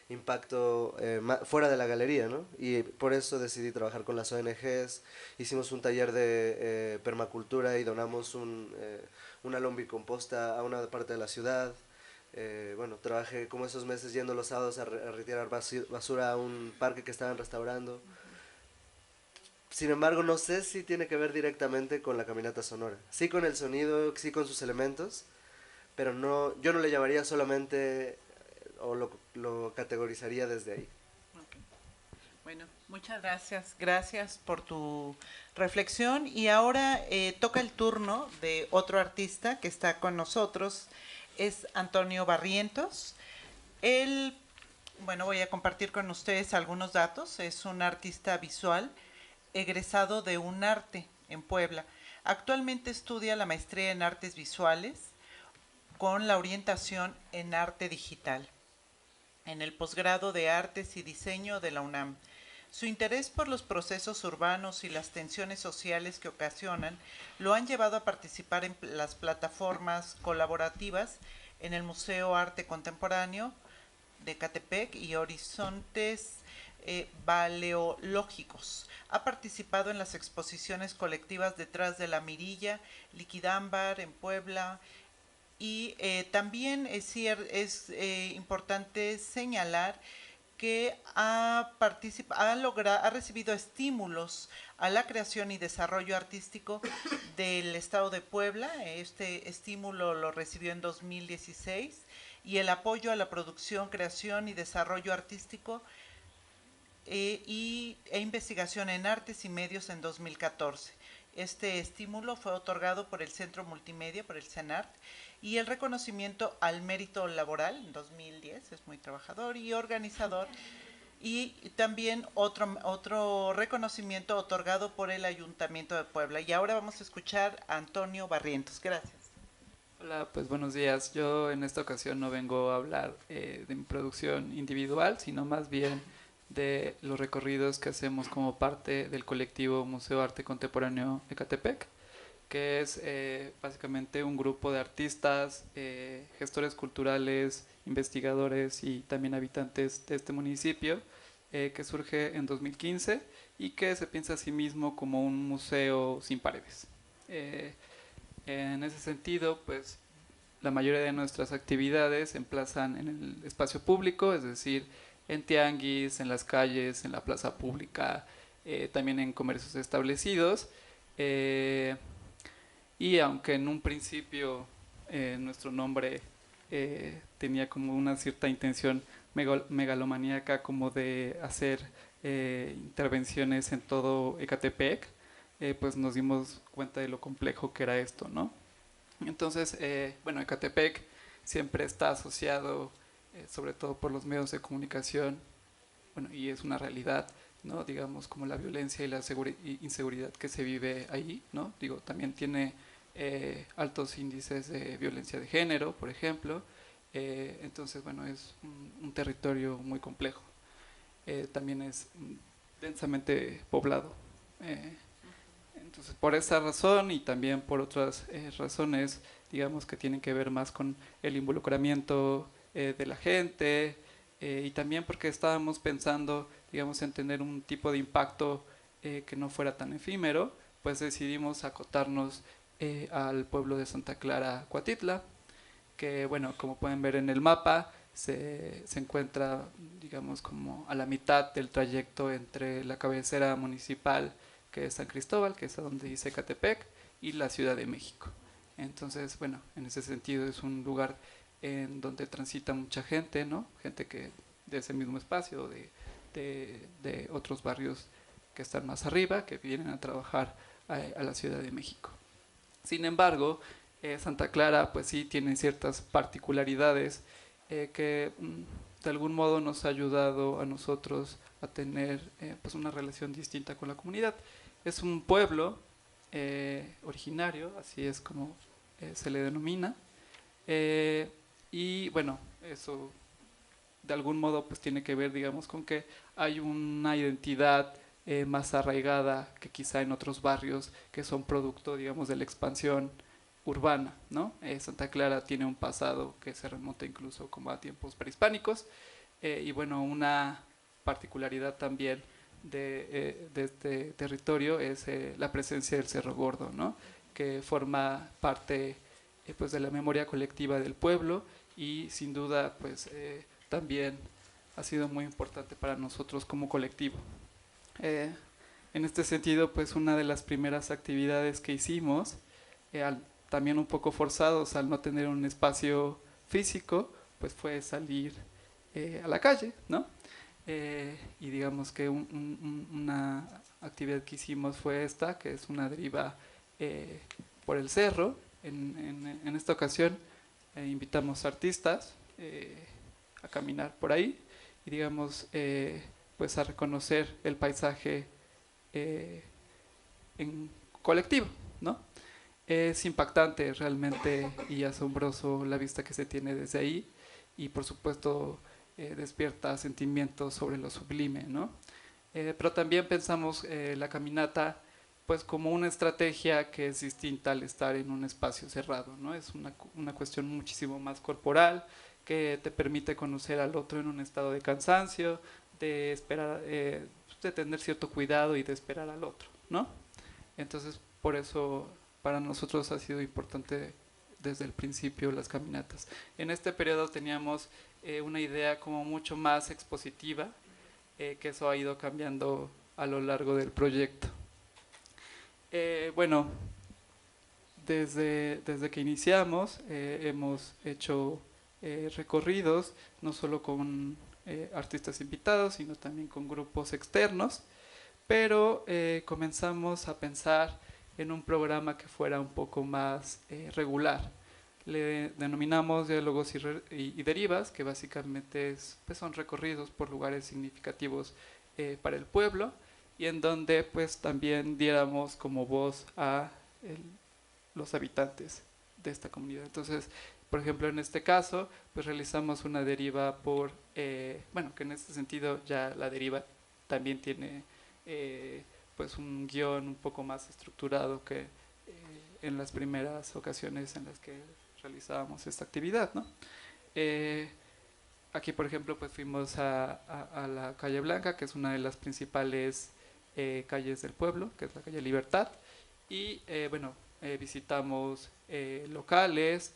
impacto fuera de la galería, ¿no? Y por eso decidí trabajar con las ONGs, hicimos un taller de permacultura y donamos una lombicomposta a una parte de la ciudad. Bueno, trabajé como esos meses yendo los sábados a retirar basura a un parque que estaban restaurando. Sin embargo, no sé si tiene que ver directamente con la caminata sonora. Sí con el sonido, sí con sus elementos, pero no, yo no le llamaría solamente o lo categorizaría desde ahí. Bueno, muchas gracias. Gracias por tu reflexión. Y ahora toca el turno de otro artista que está con nosotros. Es Antonio Barrientos. Él, bueno, voy a compartir con ustedes algunos datos. Es un artista visual egresado de UNARTE en Puebla. Actualmente estudia la maestría en artes visuales con la orientación en arte digital en el posgrado de Artes y Diseño de la UNAM. Su interés por los procesos urbanos y las tensiones sociales que ocasionan lo han llevado a participar en las plataformas colaborativas en el Museo Arte Contemporáneo de Ecatepec y Horizontes Baleológicos. Ha participado en las exposiciones colectivas Detrás de la Mirilla, Liquidámbar en Puebla, y también es importante señalar que ha recibido estímulos a la creación y desarrollo artístico del Estado de Puebla. Este estímulo lo recibió en 2016 y el apoyo a la producción, creación y desarrollo artístico e investigación en artes y medios en 2014. Este estímulo fue otorgado por el Centro Multimedia, por el CENART, y el reconocimiento al mérito laboral en 2010, es muy trabajador y organizador, y también otro reconocimiento otorgado por el Ayuntamiento de Puebla. Y ahora vamos a escuchar a Antonio Barrientos. Gracias. Hola, pues buenos días. Yo en esta ocasión no vengo a hablar de mi producción individual, sino más bien de los recorridos que hacemos como parte del colectivo Museo Arte Contemporáneo Ecatepec, que es básicamente un grupo de artistas, gestores culturales, investigadores y también habitantes de este municipio, que surge en 2015 y que se piensa a sí mismo como un museo sin paredes. En ese sentido, pues la mayoría de nuestras actividades se emplazan en el espacio público, es decir, en tianguis, en las calles, en la plaza pública, también en comercios establecidos. Y aunque en un principio nuestro nombre tenía como una cierta intención megalomaníaca como de hacer intervenciones en todo Ecatepec, pues nos dimos cuenta de lo complejo que era esto, ¿no? Entonces, bueno, Ecatepec siempre está asociado, sobre todo por los medios de comunicación, bueno, y es una realidad, ¿no? Digamos, como la violencia y la inseguridad que se vive ahí, ¿no? Digo, también tiene altos índices de violencia de género, por ejemplo. Entonces, bueno, es un territorio muy complejo. También es densamente poblado. Entonces, por esa razón y también por otras razones, digamos que tienen que ver más con el involucramiento de la gente, y también porque estábamos pensando, digamos, en tener un tipo de impacto que no fuera tan efímero, pues decidimos acotarnos al pueblo de Santa Clara, Cuatitla, que, bueno, como pueden ver en el mapa, se encuentra, digamos, como a la mitad del trayecto entre la cabecera municipal, que es San Cristóbal, que es a donde dice Ecatepec, y la Ciudad de México. Entonces, bueno, en ese sentido es un lugar en donde transita mucha gente, ¿no? Gente que de ese mismo espacio, de otros barrios que están más arriba, que vienen a trabajar a la Ciudad de México. Sin embargo, Santa Clara pues sí tiene ciertas particularidades que de algún modo nos ha ayudado a nosotros a tener pues una relación distinta con la comunidad. Es un pueblo originario, así es como se le denomina, y bueno, eso de algún modo pues tiene que ver, digamos, con que hay una identidad más arraigada que quizá en otros barrios que son producto, digamos, de la expansión urbana, ¿no? Santa Clara tiene un pasado que se remonta incluso como a tiempos prehispánicos, y bueno, una particularidad también de este territorio es la presencia del Cerro Gordo, ¿no? Que forma parte pues de la memoria colectiva del pueblo y sin duda pues también ha sido muy importante para nosotros como colectivo. En este sentido, pues una de las primeras actividades que hicimos, también un poco forzados al no tener un espacio físico, pues fue salir a la calle, ¿no? y digamos que una actividad que hicimos fue esta, que es una deriva por el cerro. En esta ocasión invitamos artistas a caminar por ahí y digamos pues a reconocer el paisaje en colectivo, ¿no? Es impactante realmente y asombroso la vista que se tiene desde ahí y por supuesto despierta sentimientos sobre lo sublime, ¿no? Pero también pensamos la caminata pues como una estrategia que es distinta al estar en un espacio cerrado, ¿no? Es una cuestión muchísimo más corporal que te permite conocer al otro en un estado de cansancio, de esperar, de tener cierto cuidado y de esperar al otro, ¿no? Entonces por eso para nosotros ha sido importante desde el principio las caminatas. En este periodo teníamos una idea como mucho más expositiva, que eso ha ido cambiando a lo largo del proyecto. Bueno, desde que iniciamos hemos hecho recorridos, no solo con artistas invitados, sino también con grupos externos, pero comenzamos a pensar en un programa que fuera un poco más regular. Le denominamos diálogos y derivas, que básicamente pues son recorridos por lugares significativos para el pueblo y en donde pues también diéramos como voz a los habitantes de esta comunidad. Entonces, por ejemplo, en este caso, pues realizamos una deriva por, bueno, que en este sentido ya la deriva también tiene pues un guión un poco más estructurado que en las primeras ocasiones en las que realizábamos esta actividad, ¿no? Aquí, por ejemplo, pues fuimos a la calle Blanca, que es una de las principales calles del pueblo, que es la calle Libertad, y bueno, visitamos locales.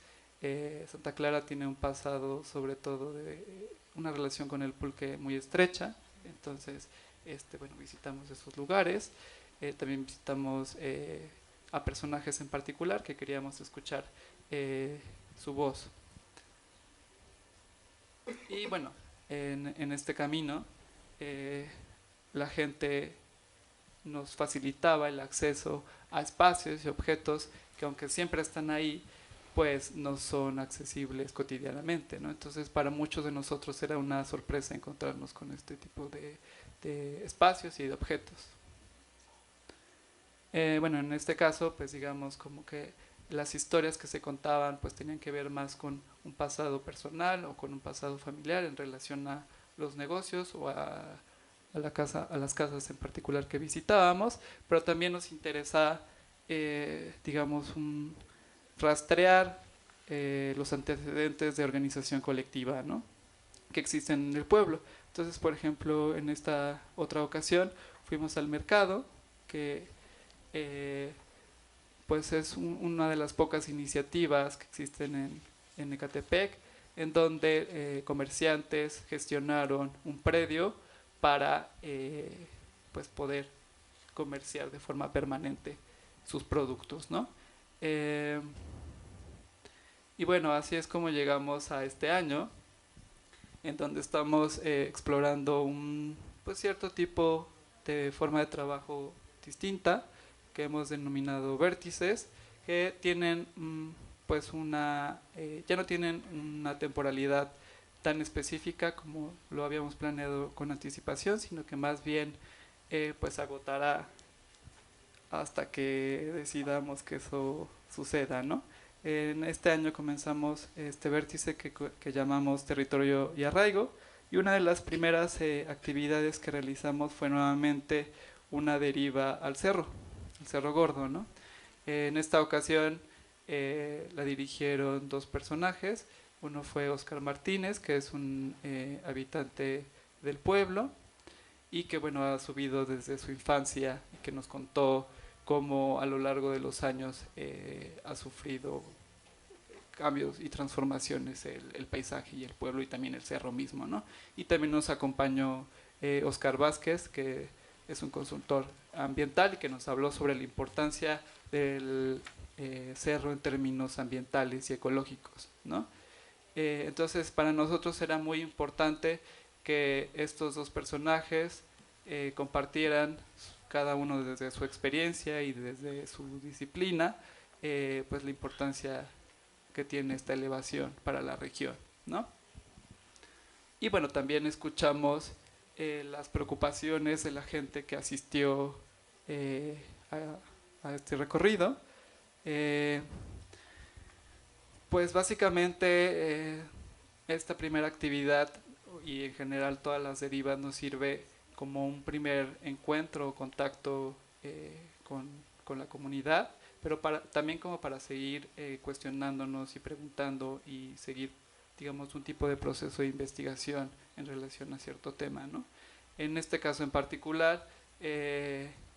Santa Clara tiene un pasado sobre todo de una relación con el pulque muy estrecha, entonces bueno, visitamos esos lugares. También visitamos a personajes en particular que queríamos escuchar su voz. Y bueno, en este camino la gente nos facilitaba el acceso a espacios y objetos que aunque siempre están ahí, pues no son accesibles cotidianamente, ¿no? Entonces para muchos de nosotros era una sorpresa encontrarnos con este tipo de espacios y de objetos. Bueno, en este caso, pues digamos como que las historias que se contaban pues tenían que ver más con un pasado personal o con un pasado familiar en relación a los negocios o a las casas en particular que visitábamos, pero también nos interesa, digamos, rastrear los antecedentes de organización colectiva, ¿no?, que existen en el pueblo. Entonces, por ejemplo, en esta otra ocasión fuimos al mercado, que pues es una de las pocas iniciativas que existen en Ecatepec, en donde comerciantes gestionaron un predio para pues poder comerciar de forma permanente sus productos, ¿no? Y bueno, así es como llegamos a este año, en donde estamos explorando un pues cierto tipo de forma de trabajo distinta, que hemos denominado vértices, que tienen pues ya no tienen una temporalidad tan específica como lo habíamos planeado con anticipación, sino que más bien pues agotará hasta que decidamos que eso suceda, ¿no? En este año comenzamos este vértice que llamamos territorio y arraigo, y una de las primeras actividades que realizamos fue nuevamente una deriva al Cerro Gordo, ¿no? En esta ocasión la dirigieron dos personajes. Uno fue Oscar Martínez, que es un habitante del pueblo y que bueno, ha subido desde su infancia y que nos contó cómo a lo largo de los años ha sufrido cambios y transformaciones el paisaje y el pueblo y también el cerro mismo, ¿no? Y también nos acompañó Oscar Vázquez, que es un consultor ambiental y que nos habló sobre la importancia del cerro en términos ambientales y ecológicos, ¿no? Entonces para nosotros era muy importante que estos dos personajes compartieran cada uno desde su experiencia y desde su disciplina, pues la importancia que tiene esta elevación para la región, ¿no? Y bueno, también escuchamos las preocupaciones de la gente que asistió a este recorrido. Pues básicamente esta primera actividad y en general todas las derivas nos sirve como un primer encuentro o contacto con la comunidad, pero también como para seguir cuestionándonos y preguntando y seguir, digamos, un tipo de proceso de investigación en relación a cierto tema, ¿no? En este caso en particular,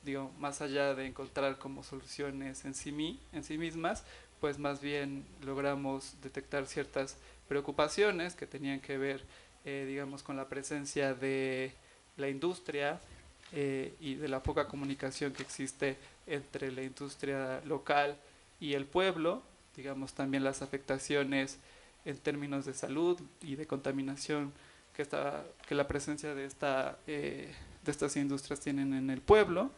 digo, más allá de encontrar como soluciones en sí mismas, pues más bien logramos detectar ciertas preocupaciones que tenían que ver, digamos, con la presencia de la industria y de la poca comunicación que existe entre la industria local y el pueblo, digamos, también las afectaciones en términos de salud y de contaminación que la presencia de estas industrias tienen en el pueblo,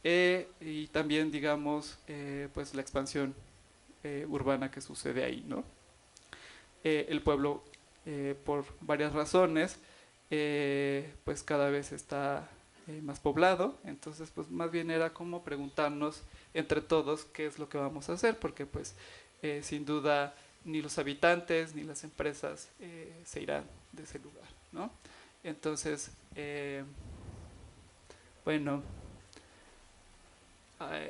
y también, digamos, pues la expansión urbana que sucede ahí, ¿no? El pueblo, por varias razones, pues cada vez está más poblado, entonces pues más bien era como preguntarnos entre todos qué es lo que vamos a hacer, porque pues sin duda ni los habitantes ni las empresas se irán de ese lugar, ¿no? Entonces, bueno,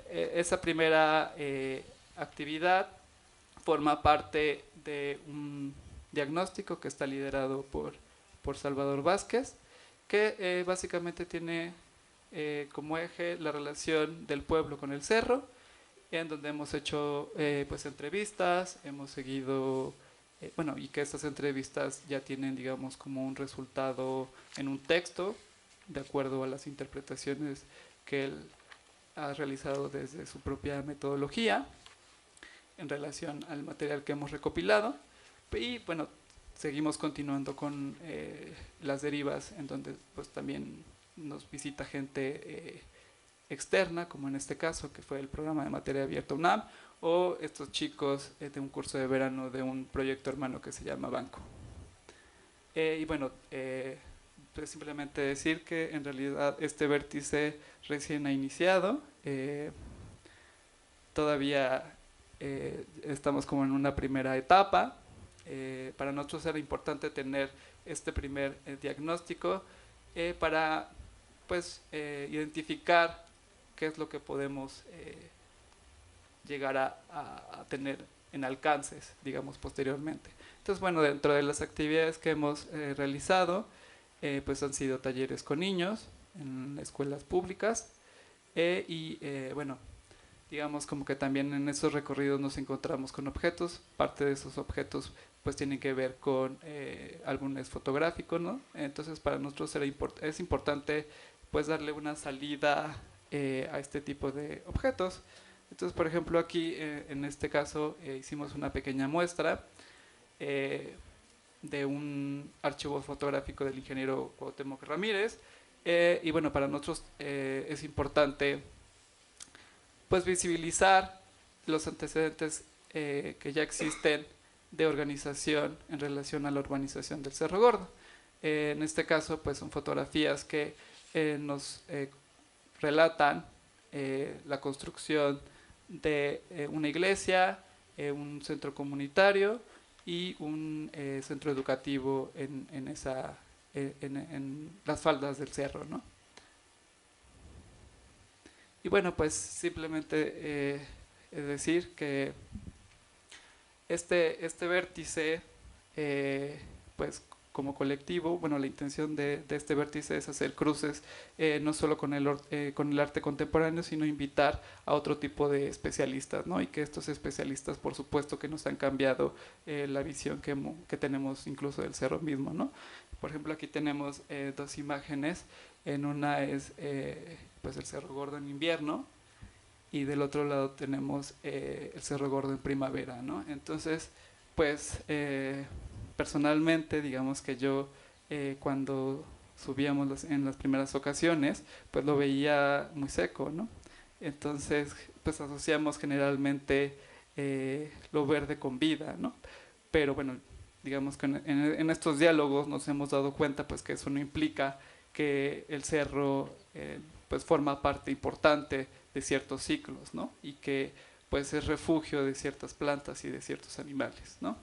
esa primera actividad forma parte de un diagnóstico que está liderado por Salvador Vázquez, que básicamente tiene como eje la relación del pueblo con el cerro, en donde hemos hecho pues entrevistas, hemos seguido, bueno, y que estas entrevistas ya tienen, digamos, como un resultado en un texto, de acuerdo a las interpretaciones que él ha realizado desde su propia metodología en relación al material que hemos recopilado. Y bueno, seguimos continuando con las derivas, en donde pues también nos visita gente externa, como en este caso, que fue el programa de materia abierta UNAM, o estos chicos de un curso de verano de un proyecto hermano que se llama Banco. Y bueno, pues simplemente decir que en realidad este vértice recién ha iniciado, todavía estamos como en una primera etapa. Para nosotros era importante tener este primer diagnóstico para pues identificar qué es lo que podemos llegar a tener en alcances, digamos, posteriormente. Entonces, bueno, dentro de las actividades que hemos realizado, pues han sido talleres con niños en escuelas públicas y bueno, digamos como que también en esos recorridos nos encontramos con objetos. Parte de esos objetos pues tienen que ver con álbumes fotográficos, ¿no? Entonces para nosotros es importante pues darle una salida a este tipo de objetos. Entonces, por ejemplo, aquí en este caso hicimos una pequeña muestra de un archivo fotográfico del ingeniero Cuauhtémoc Ramírez, y bueno, para nosotros es importante pues visibilizar los antecedentes que ya existen de organización en relación a la urbanización del Cerro Gordo. En este caso pues son fotografías que nos relatan la construcción de una iglesia, un centro comunitario y un centro educativo en las faldas del cerro, ¿no? Y bueno, pues simplemente es decir que este vértice, pues como colectivo, bueno, la intención de este vértice es hacer cruces no solo con el arte contemporáneo, sino invitar a otro tipo de especialistas, ¿no? Y que estos especialistas, por supuesto, que nos han cambiado la visión que tenemos incluso del cerro mismo, ¿no? Por ejemplo, aquí tenemos dos imágenes. En una es pues el Cerro Gordo en invierno, y del otro lado tenemos el Cerro Gordo en primavera, ¿no? Entonces, pues personalmente, digamos que yo cuando subíamos en las primeras ocasiones, pues lo veía muy seco, ¿no? Entonces, pues asociamos generalmente lo verde con vida, ¿no? Pero bueno, digamos que en estos diálogos nos hemos dado cuenta pues que eso no implica que el cerro pues forma parte importante de ciertos ciclos, ¿no? Y que pues es refugio de ciertas plantas y de ciertos animales, ¿no?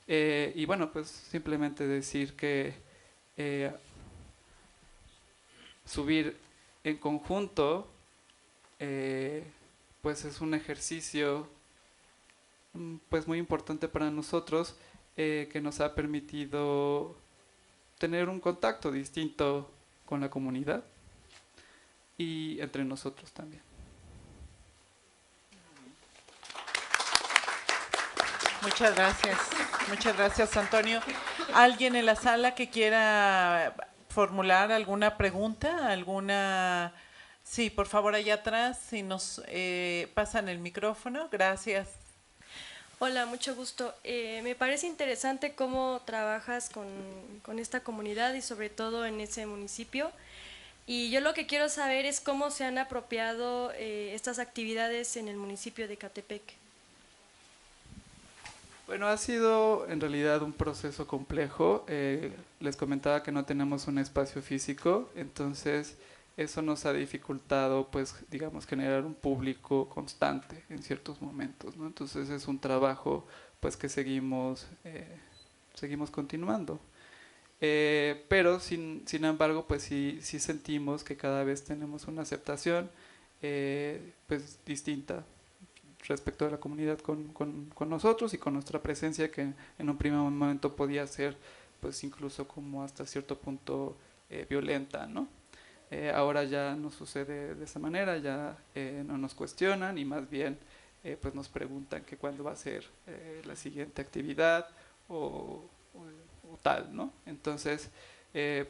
Y bueno, pues simplemente decir que subir en conjunto pues es un ejercicio pues muy importante para nosotros, que nos ha permitido tener un contacto distinto con la comunidad y entre nosotros también. Muchas gracias Antonio. ¿Alguien en la sala que quiera formular alguna pregunta? Sí, por favor, allá atrás, si nos pasan el micrófono. Gracias. Hola, mucho gusto. Me parece interesante cómo trabajas con esta comunidad y sobre todo en ese municipio. Y yo lo que quiero saber es cómo se han apropiado estas actividades en el municipio de Ecatepec. Bueno, ha sido en realidad un proceso complejo. Les comentaba que no tenemos un espacio físico, entonces eso nos ha dificultado, pues, digamos, generar un público constante en ciertos momentos, ¿no? Entonces es un trabajo, pues, que seguimos continuando. Pero sin embargo, pues sí sentimos que cada vez tenemos una aceptación, pues, distinta respecto de la comunidad con nosotros y con nuestra presencia, que en un primer momento podía ser, pues, incluso como hasta cierto punto violenta, ¿no? Ahora ya no sucede de esa manera, ya no nos cuestionan y más bien pues nos preguntan que cuándo va a ser la siguiente actividad o tal, ¿no? Entonces,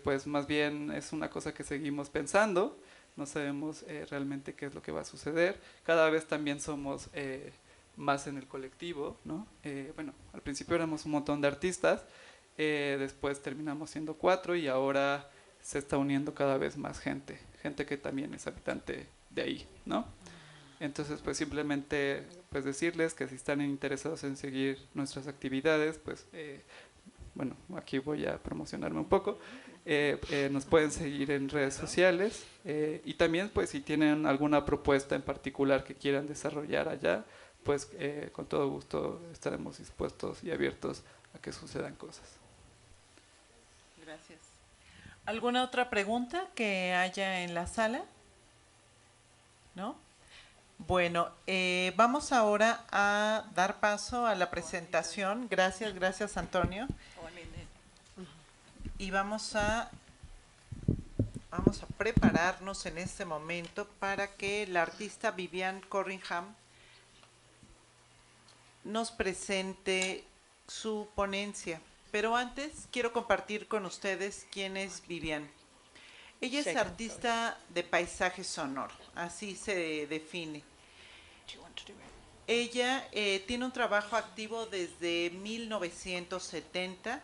pues más bien es una cosa que seguimos pensando, no sabemos realmente qué es lo que va a suceder. Cada vez también somos más en el colectivo, ¿no? Bueno, al principio éramos un montón de artistas, después terminamos siendo 4 y ahora se está uniendo cada vez más gente que también es habitante de ahí, ¿no? Entonces, pues simplemente pues decirles que si están interesados en seguir nuestras actividades, pues bueno, aquí voy a promocionarme un poco. Nos pueden seguir en redes sociales y también, pues, si tienen alguna propuesta en particular que quieran desarrollar allá, pues con todo gusto estaremos dispuestos y abiertos a que sucedan cosas. Gracias. ¿Alguna otra pregunta que haya en la sala? ¿No? Bueno, vamos ahora a dar paso a la presentación. Gracias Antonio. Y vamos a prepararnos en este momento para que la artista Vivian Corringham nos presente su ponencia. Pero antes quiero compartir con ustedes quién es Vivian. Ella es artista de paisaje sonoro, así se define. Ella tiene un trabajo activo desde 1970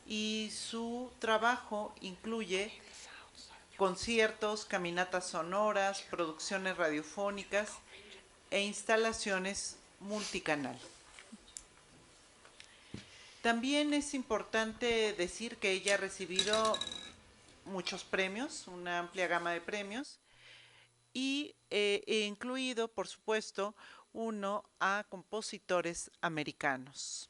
y su trabajo incluye conciertos, caminatas sonoras, producciones radiofónicas e instalaciones multicanal. También es importante decir que ella ha recibido muchos premios, una amplia gama de premios, y incluido, por supuesto, uno a compositores americanos,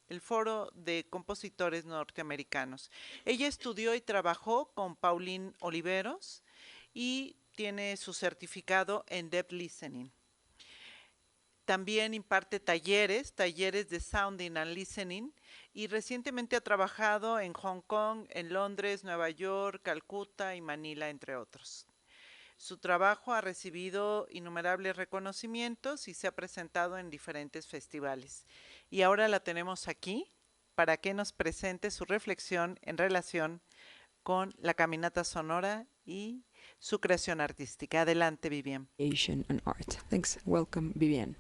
el Foro de Compositores Norteamericanos. Ella estudió y trabajó con Pauline Oliveros y tiene su certificado en Deep Listening. También imparte talleres de Sounding and Listening, y recientemente ha trabajado en Hong Kong, en Londres, Nueva York, Calcuta y Manila, entre otros. Su trabajo ha recibido innumerables reconocimientos y se ha presentado en diferentes festivales. Y ahora la tenemos aquí para que nos presente su reflexión en relación con la caminata sonora y su creación artística. Adelante, Vivian. And art. Thanks. Welcome, Vivian.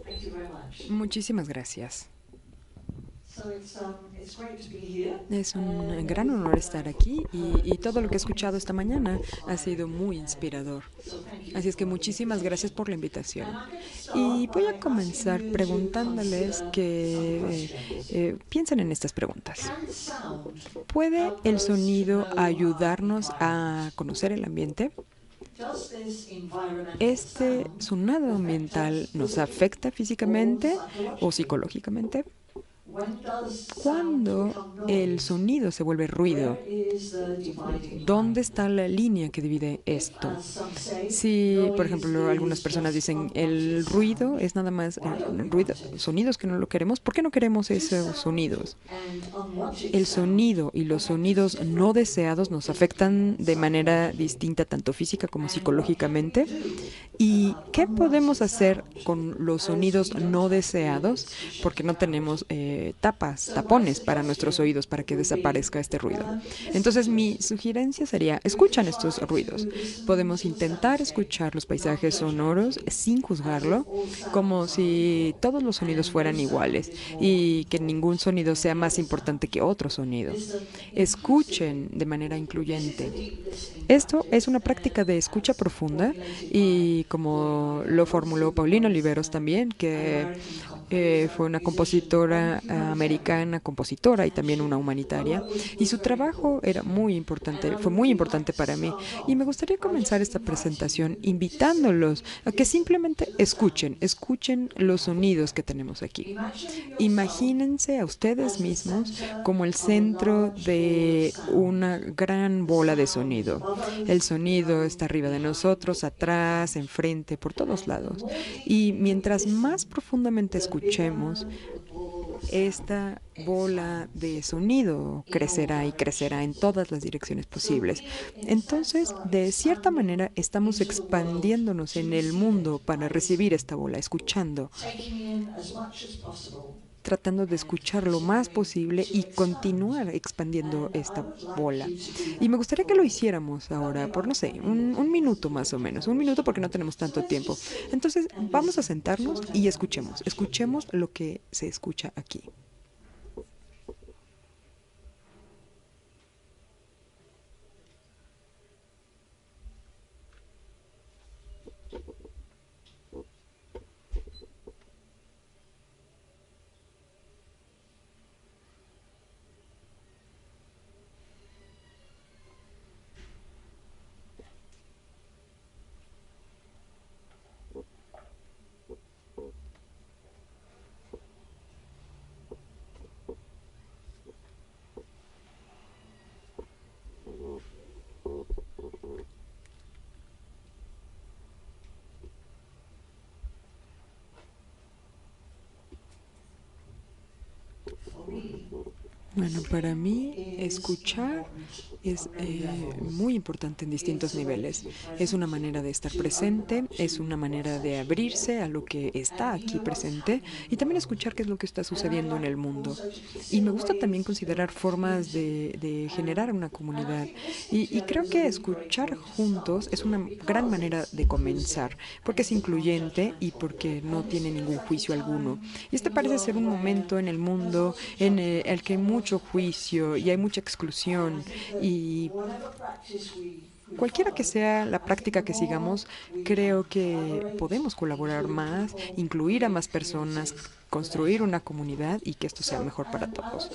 Thank you very much. Muchísimas gracias. Es un gran honor estar aquí y todo lo que he escuchado esta mañana ha sido muy inspirador. Así es que muchísimas gracias por la invitación. Y voy a comenzar preguntándoles que piensen en estas preguntas. ¿Puede el sonido ayudarnos a conocer el ambiente? ¿Este sonido ambiental nos afecta físicamente o psicológicamente? ¿Cuándo el sonido se vuelve ruido? ¿Dónde está la línea que divide esto? Si, por ejemplo, algunas personas dicen el ruido es nada más ruido, sonidos que no lo queremos, ¿por qué no queremos esos sonidos? El sonido y los sonidos no deseados nos afectan de manera distinta, tanto física como psicológicamente. ¿Y qué podemos hacer con los sonidos no deseados? Porque no tenemos tapones para nuestros oídos para que desaparezca este ruido. Entonces, mi sugerencia sería, escuchan estos ruidos. Podemos intentar escuchar los paisajes sonoros sin juzgarlo, como si todos los sonidos fueran iguales y que ningún sonido sea más importante que otro sonido. Escuchen de manera incluyente. Esto es una práctica de escucha profunda y como lo formuló Paulina Oliveros también, que fue una compositora americana, compositora y también una humanitaria, y su trabajo era muy importante, fue muy importante para mí. Y me gustaría comenzar esta presentación invitándolos a que simplemente escuchen los sonidos que tenemos aquí. Imagínense a ustedes mismos como el centro de una gran bola de sonido. El sonido está arriba de nosotros, atrás, enfrente, por todos lados. Y mientras más profundamente escuchemos, esta bola de sonido crecerá y crecerá en todas las direcciones posibles. Entonces, de cierta manera, estamos expandiéndonos en el mundo para recibir esta bola, escuchando, tratando de escuchar lo más posible y continuar expandiendo esta bola. Y me gustaría que lo hiciéramos ahora por, no sé, un minuto más o menos. Un minuto porque no tenemos tanto tiempo. Entonces, vamos a sentarnos y escuchemos. Escuchemos lo que se escucha aquí. Bueno, para mí escuchar es muy importante en distintos niveles. Es una manera de estar presente, es una manera de abrirse a lo que está aquí presente y también escuchar qué es lo que está sucediendo en el mundo. Y me gusta también considerar formas de generar una comunidad. Y creo que escuchar juntos es una gran manera de comenzar, porque es incluyente y porque no tiene ningún juicio alguno. Y este parece ser un momento en el mundo en el que hay mucho juicio y hay mucha exclusión y cualquiera que sea la práctica que sigamos, creo que podemos colaborar más, incluir a más personas, construir una comunidad y que esto sea mejor para todos.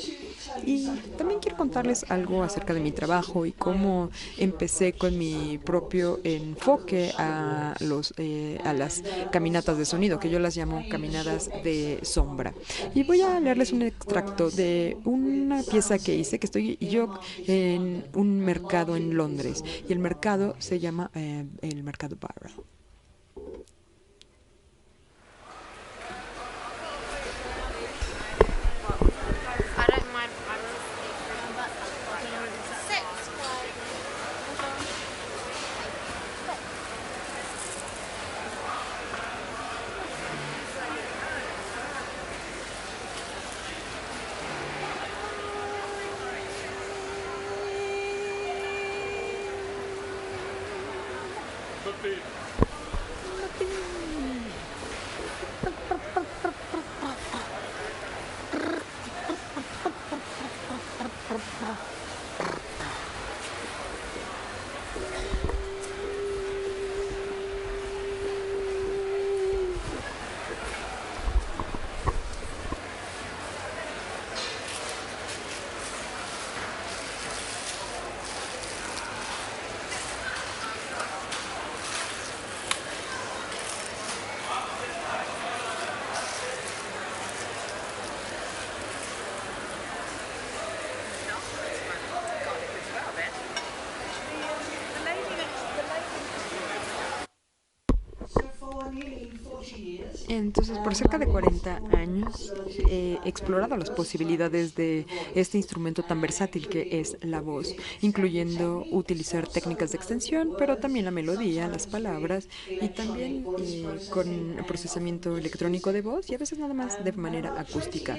Y también quiero contarles algo acerca de mi trabajo y cómo empecé con mi propio enfoque a las caminatas de sonido, que yo las llamo caminadas de sombra. Y voy a leerles un extracto de una pieza que hice, que estoy yo en un mercado en Londres, y el mercado se llama el Mercado Barrow. Entonces, por cerca de 40 años he explorado las posibilidades de este instrumento tan versátil que es la voz, incluyendo utilizar técnicas de extensión, pero también la melodía, las palabras y también con procesamiento electrónico de voz y a veces nada más de manera acústica.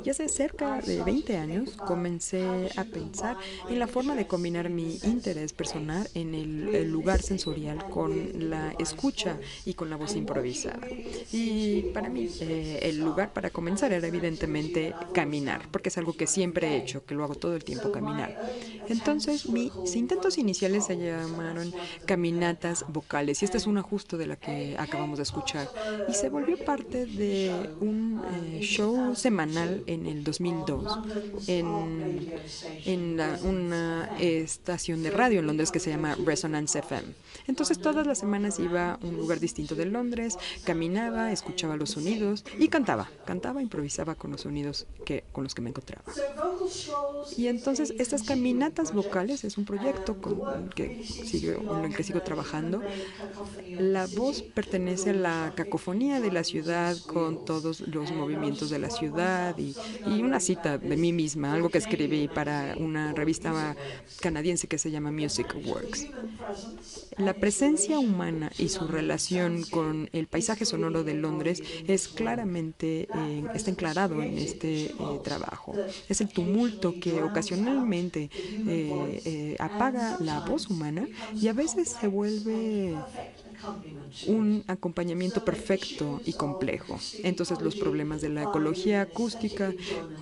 Y hace cerca de 20 años comencé a pensar en la forma de combinar mi interés personal en el lugar sensorial con la escucha y con la voz improvisada. Y para mí el lugar para comenzar era evidentemente caminar, porque es algo que siempre he hecho, que lo hago todo el tiempo, caminar. Entonces mis intentos iniciales se llamaron caminatas vocales y este es un ajuste de la que acabamos de escuchar y se volvió parte de un show semanal en el 2002 en una estación de radio en Londres que se llama Resonance FM. Entonces todas las semanas iba a un lugar distinto de Londres, caminaba, escuchaba los sonidos y cantaba, improvisaba con los sonidos con los que me encontraba. Y entonces estas caminatas vocales es un proyecto en el que sigo trabajando. La voz pertenece a la cacofonía de la ciudad con todos los movimientos de la ciudad y una cita de mí misma, algo que escribí para una revista canadiense que se llama Music Works. La presencia humana y su relación con el paisaje sonoro de Londres es claramente, está enclarado en este trabajo. Es el tumulto que ocasionalmente apaga la voz humana y a veces se vuelve un acompañamiento perfecto y complejo. Entonces los problemas de la ecología acústica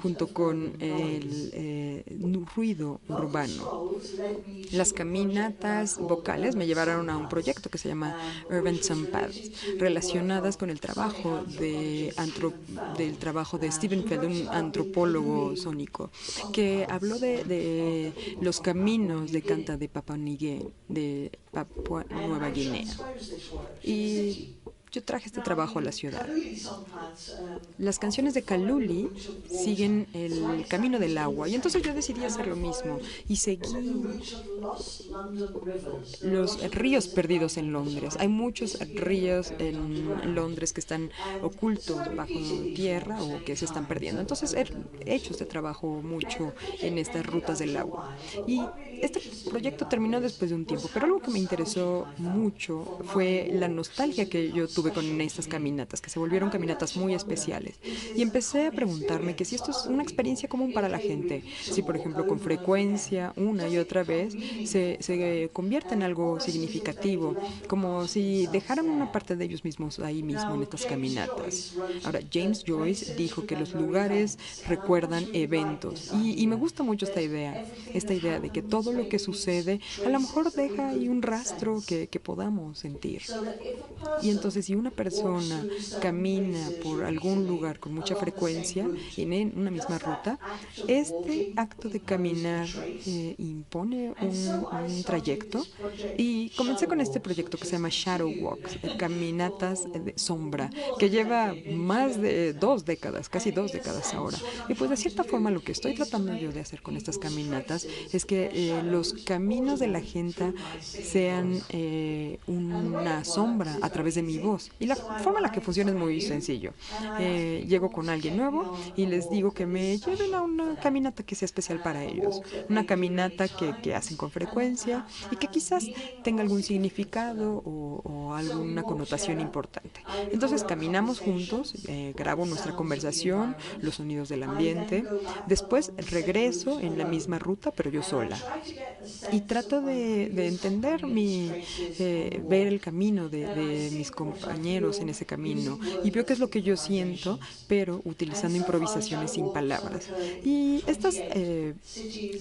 junto con el ruido urbano. Las caminatas vocales me llevaron a un proyecto que se llama Urban Paths, relacionadas con el trabajo del trabajo de Stephen Feld, un antropólogo sónico, que habló de los caminos de Canta de Papua Nueva Guinea. Y yo traje este trabajo a la ciudad. Las canciones de Kaluli siguen el camino del agua y entonces yo decidí hacer lo mismo y seguí los ríos perdidos en Londres. Hay muchos ríos en Londres que están ocultos bajo tierra o que se están perdiendo. Entonces he hecho este trabajo mucho en estas rutas del agua. Y este proyecto terminó después de un tiempo, pero algo que me interesó mucho fue la nostalgia que yo tuve con estas caminatas, que se volvieron caminatas muy especiales. Y empecé a preguntarme que si esto es una experiencia común para la gente, si por ejemplo con frecuencia, una y otra vez, se convierte en algo significativo, como si dejaran una parte de ellos mismos ahí mismo en estas caminatas. Ahora, James Joyce dijo que los lugares recuerdan eventos y me gusta mucho esta idea de que todo lo que sucede a lo mejor deja ahí un rastro que podamos sentir. Y entonces si una persona camina por algún lugar con mucha frecuencia en una misma ruta, este acto de caminar impone un trayecto y comencé con este proyecto que se llama Shadow Walks, caminatas de sombra, que lleva más de 2 décadas, casi 2 décadas ahora. Y pues de cierta forma lo que estoy tratando yo de hacer con estas caminatas es que los caminos de la gente sean una sombra a través de mi voz. Y la forma en la que funciona es muy sencillo. Llego con alguien nuevo y les digo que me lleven a una caminata que sea especial para ellos. Una caminata que hacen con frecuencia y que quizás tenga algún significado o alguna connotación importante. Entonces caminamos juntos, grabo nuestra conversación, los sonidos del ambiente. Después regreso en la misma ruta, pero yo sola. Y trato de entender ver el camino de mis compañeros en ese camino y veo qué es lo que yo siento, pero utilizando improvisaciones sin palabras. Y estas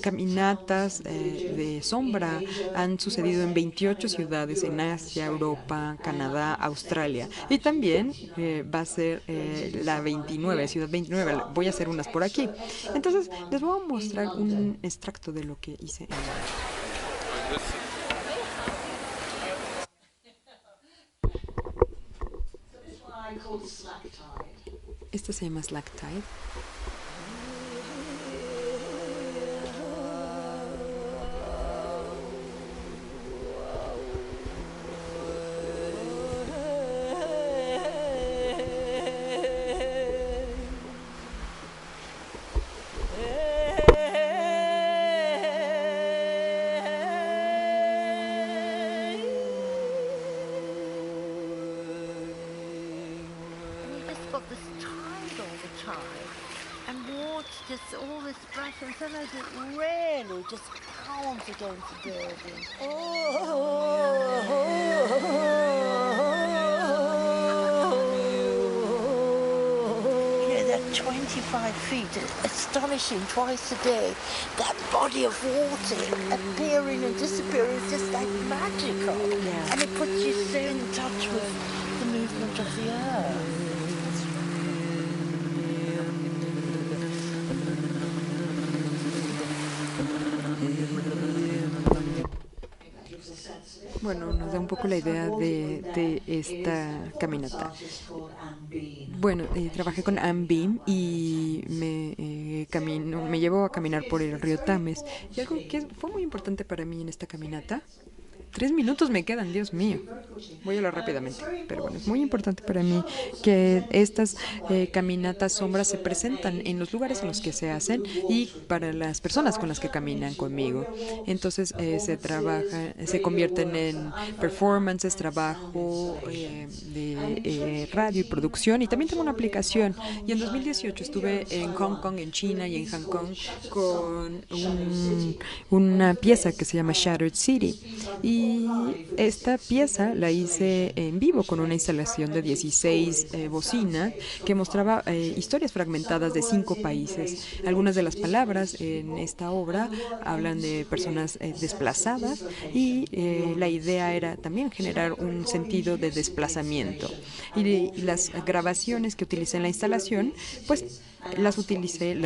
caminatas de sombra han sucedido en 28 ciudades en Asia, Europa, Canadá, Australia. Y también va a ser la 29, ciudad 29. Voy a hacer unas por aquí. Entonces, les voy a mostrar un extracto de lo que hice. Esta se llama Slack Tide. all the time and watch just all this brush, and sometimes it really just pounds against the building. You know, that 25 feet, astonishing twice a day, that body of water appearing and disappearing is just like magical. Yeah. And it puts you so in touch with the movement of the earth. Bueno, nos da un poco la idea de esta caminata. Bueno, trabajé con Anne Beam y me llevó a caminar por el río Tames. Y algo que fue muy importante para mí en esta caminata, 3 minutos me quedan, Dios mío. Voy a hablar rápidamente, pero bueno, es muy importante para mí que estas caminatas sombras se presentan en los lugares en los que se hacen y para las personas con las que caminan conmigo. Entonces se convierten en performances, trabajo de radio y producción, y también tengo una aplicación. Y en 2018 estuve en Hong Kong, en China y en Hong Kong con una pieza que se llama Shattered City. Y esta pieza la hice en vivo con una instalación de 16 bocinas que mostraba historias fragmentadas de 5 países. Algunas de las palabras en esta obra hablan de personas desplazadas y la idea era también generar un sentido de desplazamiento. Y las grabaciones que utilicé en la instalación, pues las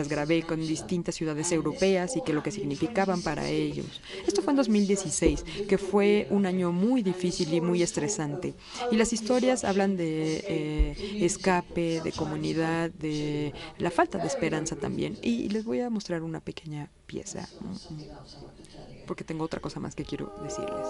grabé con distintas ciudades europeas y que lo que significaban para ellos. Esto fue en 2016, que fue un año muy difícil y muy estresante. Y las historias hablan de escape, de comunidad, de la falta de esperanza también. Y les voy a mostrar una pequeña pieza, porque tengo otra cosa más que quiero decirles.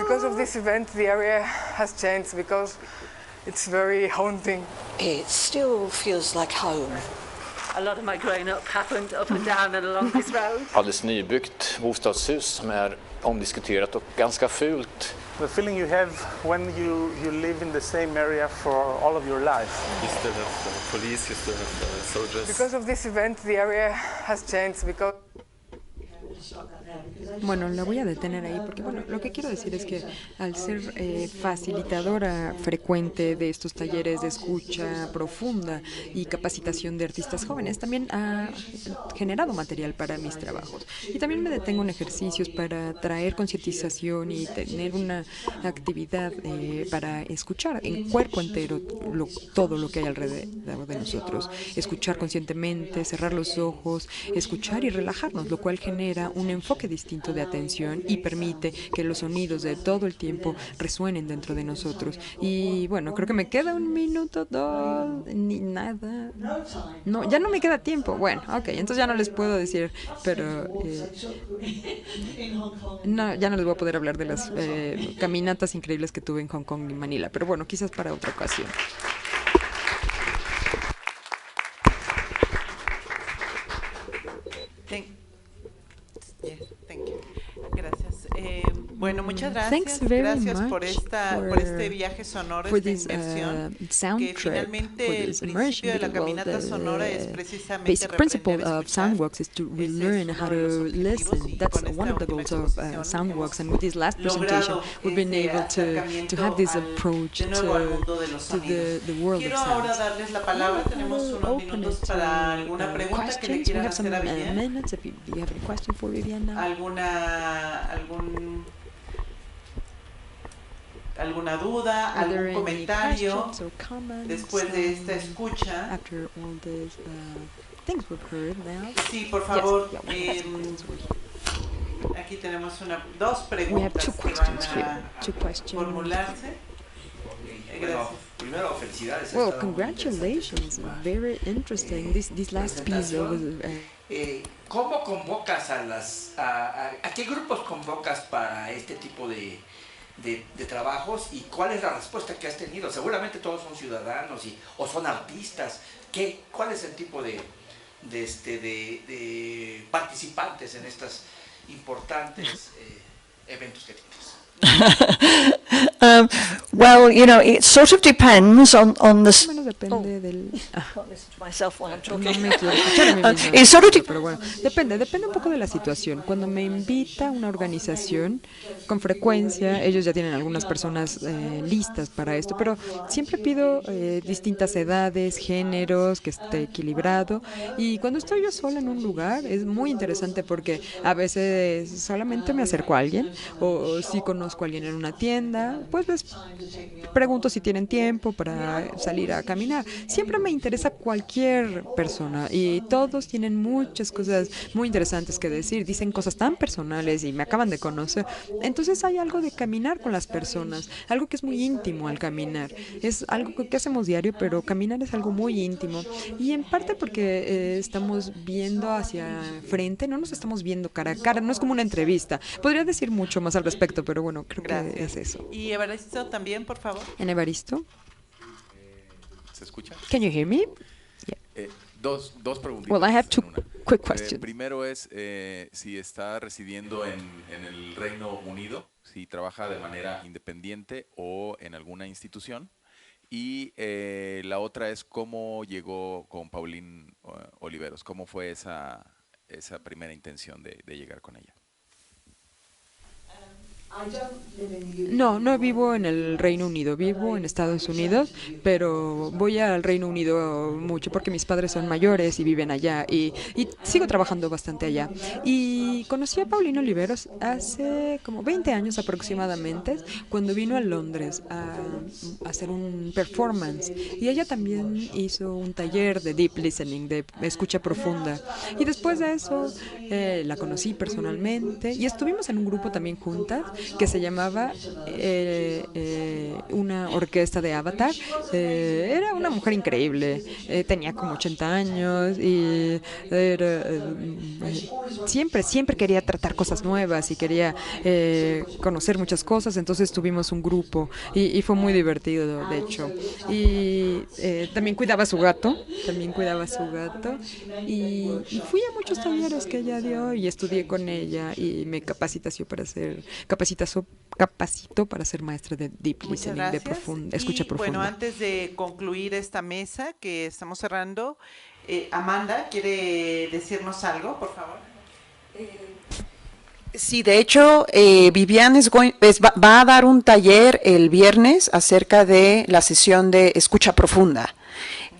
Because of this event, the area has changed because it's very haunting. It still feels like home. A lot of my growing up happened up and down and along this road. Alldeles nybyggt bostadshus som är omdiskuterat och ganska fult. The feeling you have when you live in the same area for all of your life. You still have police, you still have soldiers. Because of this event, the area has changed because... Bueno, la voy a detener ahí porque, bueno, lo que quiero decir es que al ser facilitadora frecuente de estos talleres de escucha profunda y capacitación de artistas jóvenes, también ha generado material para mis trabajos. Y también me detengo en ejercicios para traer concientización y tener una actividad para escuchar en cuerpo entero todo lo que hay alrededor de nosotros. Escuchar conscientemente, cerrar los ojos, escuchar y relajarnos, lo cual genera un enfoque distinto de atención y permite que los sonidos de todo el tiempo resuenen dentro de nosotros. Y bueno, creo que me queda 1 minuto, 2, ni nada. No, ya no me queda tiempo. Bueno, ok, entonces ya no les puedo decir, pero no, ya no les voy a poder hablar de las caminatas increíbles que tuve en Hong Kong y Manila, pero bueno, quizás para otra ocasión. Gracias. Bueno, muchas gracias. Gracias por este viaje sonoro, esta inmersión, que finalmente el principio de la caminata sonora es precisamente basic principle of Soundworks is to relearn how to listen. That's one of the goals of Soundworks, and with this last presentation, we've been able to have this approach to the world of sounds. Quiero ahora darles la palabra. Tenemos unos minutos para alguna pregunta que le quieran hacer a Viviana. ¿Alguna duda, algún comentario después de esta escucha? Sí, por favor. Aquí tenemos dos preguntas que van a formularse. Bueno, primero felicidades. Well, congratulations. Very interesting. This last piece was. ¿Cómo convocas a qué grupos convocas para este tipo de trabajos y cuál es la respuesta que has tenido? Seguramente todos son ciudadanos o son artistas. ¿Cuál es el tipo de participantes en estos importantes eventos que tienes? Well, you know, it sort of depends on the. Depende del. Myself while I'm talking. Pero bueno, depende un poco de la situación. Cuando me invita una organización, con frecuencia ellos ya tienen algunas personas listas para esto, pero siempre pido distintas edades, géneros, que esté equilibrado. Y cuando estoy yo sola en un lugar es muy interesante porque a veces solamente me acerco a alguien o si conozco a alguien en una tienda, pues pregunto si tienen tiempo para salir a caminar. Siempre me interesa cualquier persona y todos tienen muchas cosas muy interesantes que decir, dicen cosas tan personales y me acaban de conocer. Entonces hay algo de caminar con las personas, algo que es muy íntimo al caminar. Es algo que hacemos diario, pero caminar es algo muy íntimo. Y en parte porque estamos viendo hacia frente, no nos estamos viendo cara a cara, no es como una entrevista. Podría decir mucho más al respecto, pero bueno, creo que es eso. Y Evaristo también, por favor. ¿En Evaristo? ¿Se escucha? Can you hear me? Yeah. Dos preguntitas. Well, I have two quick questions. Primero es si está residiendo en el Reino Unido, si trabaja de manera independiente o en alguna institución. Y la otra es cómo llegó con Pauline Oliveros, cómo fue esa primera intención de llegar con ella. No vivo en el Reino Unido, vivo en Estados Unidos, pero voy al Reino Unido mucho porque mis padres son mayores y viven allá y sigo trabajando bastante allá. Y conocí a Pauline Oliveros hace como 20 años aproximadamente, cuando vino a Londres a hacer un performance y ella también hizo un taller de deep listening, de escucha profunda. Y después de eso la conocí personalmente y estuvimos en un grupo también juntas que se llamaba una orquesta de Avatar. Era una mujer increíble, tenía como 80 años y siempre quería tratar cosas nuevas y quería conocer muchas cosas, entonces tuvimos un grupo y fue muy divertido, de hecho. Y también cuidaba a su gato y fui a muchos talleres que ella dio y estudié con ella y me capacitó para ser maestra de deep listening, de escucha profunda. Bueno, antes de concluir esta mesa que estamos cerrando, Amanda, ¿quiere decirnos algo, por favor? Sí, de hecho, Vivian va a dar un taller el viernes acerca de la sesión de escucha profunda,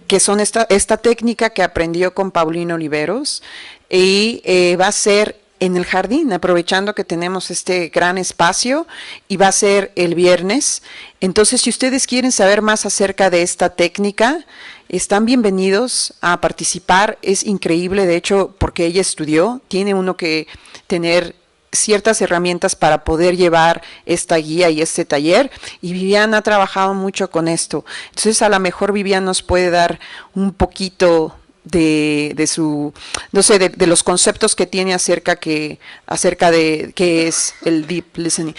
que son esta técnica que aprendió con Pauline Oliveros, y va a ser en el jardín, aprovechando que tenemos este gran espacio, y va a ser el viernes. Entonces, si ustedes quieren saber más acerca de esta técnica, están bienvenidos a participar. Es increíble, de hecho, porque ella estudió, tiene uno que tener ciertas herramientas para poder llevar esta guía y este taller, y Vivian ha trabajado mucho con esto. Entonces, a lo mejor Vivian nos puede dar un poquito de su, no sé, de los conceptos que tiene acerca de qué es el deep listening.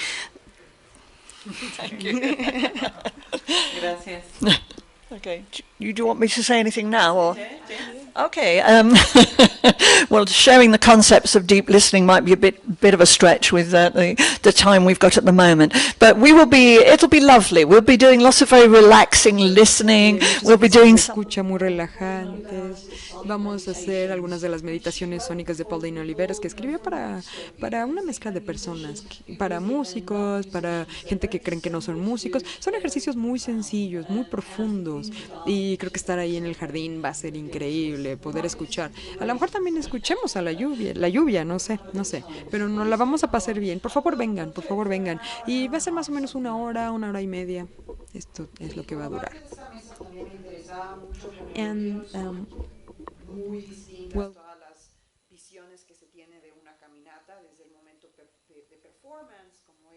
Thank you. Gracias. Okay. Do you want me to say anything now, or? Okay. Well, sharing the concepts of deep listening might be a bit of a stretch with the time we've got at the moment. But it'll be lovely. We'll be doing lots of very relaxing listening. We'll be doing escucha muy relajantes. Vamos a hacer algunas de las meditaciones sónicas de Pauline Oliveros, que escribió para una mezcla de personas, para músicos, para gente que creen que no son músicos. Son ejercicios muy sencillos, muy profundos, y creo que estar ahí en el jardín va a ser increíble, poder escuchar. A lo mejor también escuchemos a la lluvia, no sé, pero nos la vamos a pasar bien. Por favor vengan. Y va a ser más o menos una hora y media. Esto es lo que va a durar. Muy distintas todas las visiones que se tiene de una caminata, desde el momento de performance, como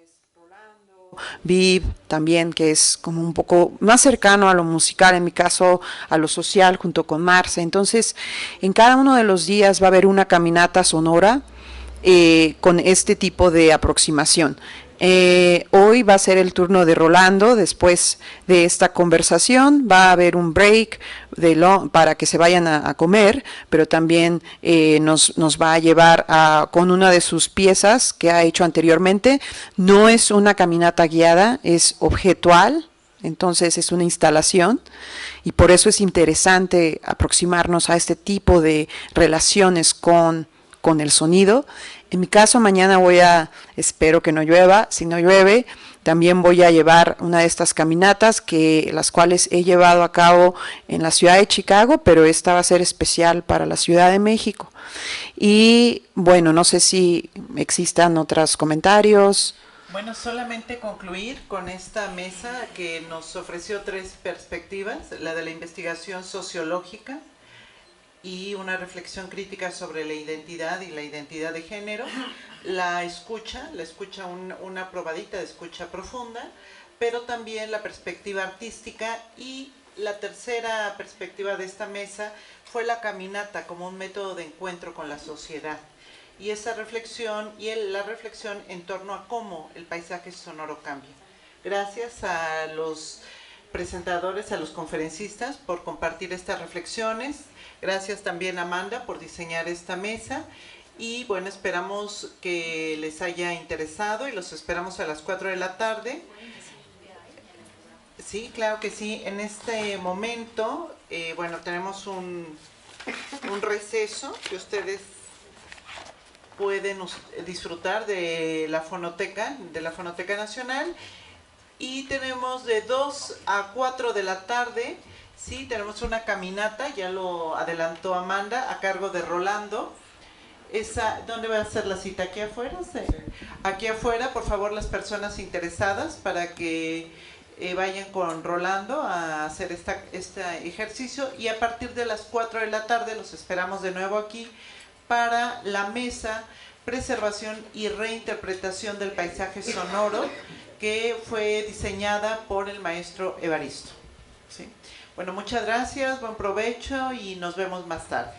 Vi también que es como un poco más cercano a lo musical, en mi caso a lo social, junto con Marce. Entonces, en cada uno de los días va a haber una caminata sonora con este tipo de aproximación. Hoy va a ser el turno de Rolando. Después de esta conversación va a haber un break para que se vayan a comer, pero también nos va a llevar con una de sus piezas que ha hecho anteriormente. No es una caminata guiada, es objetual, entonces es una instalación, y por eso es interesante aproximarnos a este tipo de relaciones con el sonido. En mi caso, mañana espero que no llueva. Si no llueve, también voy a llevar una de estas caminatas, las cuales he llevado a cabo en la ciudad de Chicago, pero esta va a ser especial para la Ciudad de México. Y bueno, no sé si existan otros comentarios. Bueno, solamente concluir con esta mesa que nos ofreció 3 perspectivas: la de la investigación sociológica, y una reflexión crítica sobre la identidad y la identidad de género, la escucha, una probadita de escucha profunda, pero también la perspectiva artística, y la tercera perspectiva de esta mesa fue la caminata como un método de encuentro con la sociedad, y esa reflexión la reflexión en torno a cómo el paisaje sonoro cambia. Gracias a los presentadores, a los conferencistas por compartir estas reflexiones. Gracias también a Amanda por diseñar esta mesa, y bueno, esperamos que les haya interesado y los esperamos a las 4 de la tarde. Sí, claro que sí. En este momento, bueno, tenemos un receso que ustedes pueden disfrutar de la Fonoteca Nacional, y tenemos de 2 a 4 de la tarde. Sí, tenemos una caminata, ya lo adelantó Amanda, a cargo de Rolando. ¿Dónde va a ser la cita? ¿Aquí afuera? Sí. Aquí afuera, por favor, las personas interesadas, para que vayan con Rolando a hacer este ejercicio. Y a partir de las 4 de la tarde los esperamos de nuevo aquí para la mesa Preservación y Reinterpretación del Paisaje Sonoro, que fue diseñada por el maestro Evaristo. ¿Sí? Bueno, muchas gracias, buen provecho y nos vemos más tarde.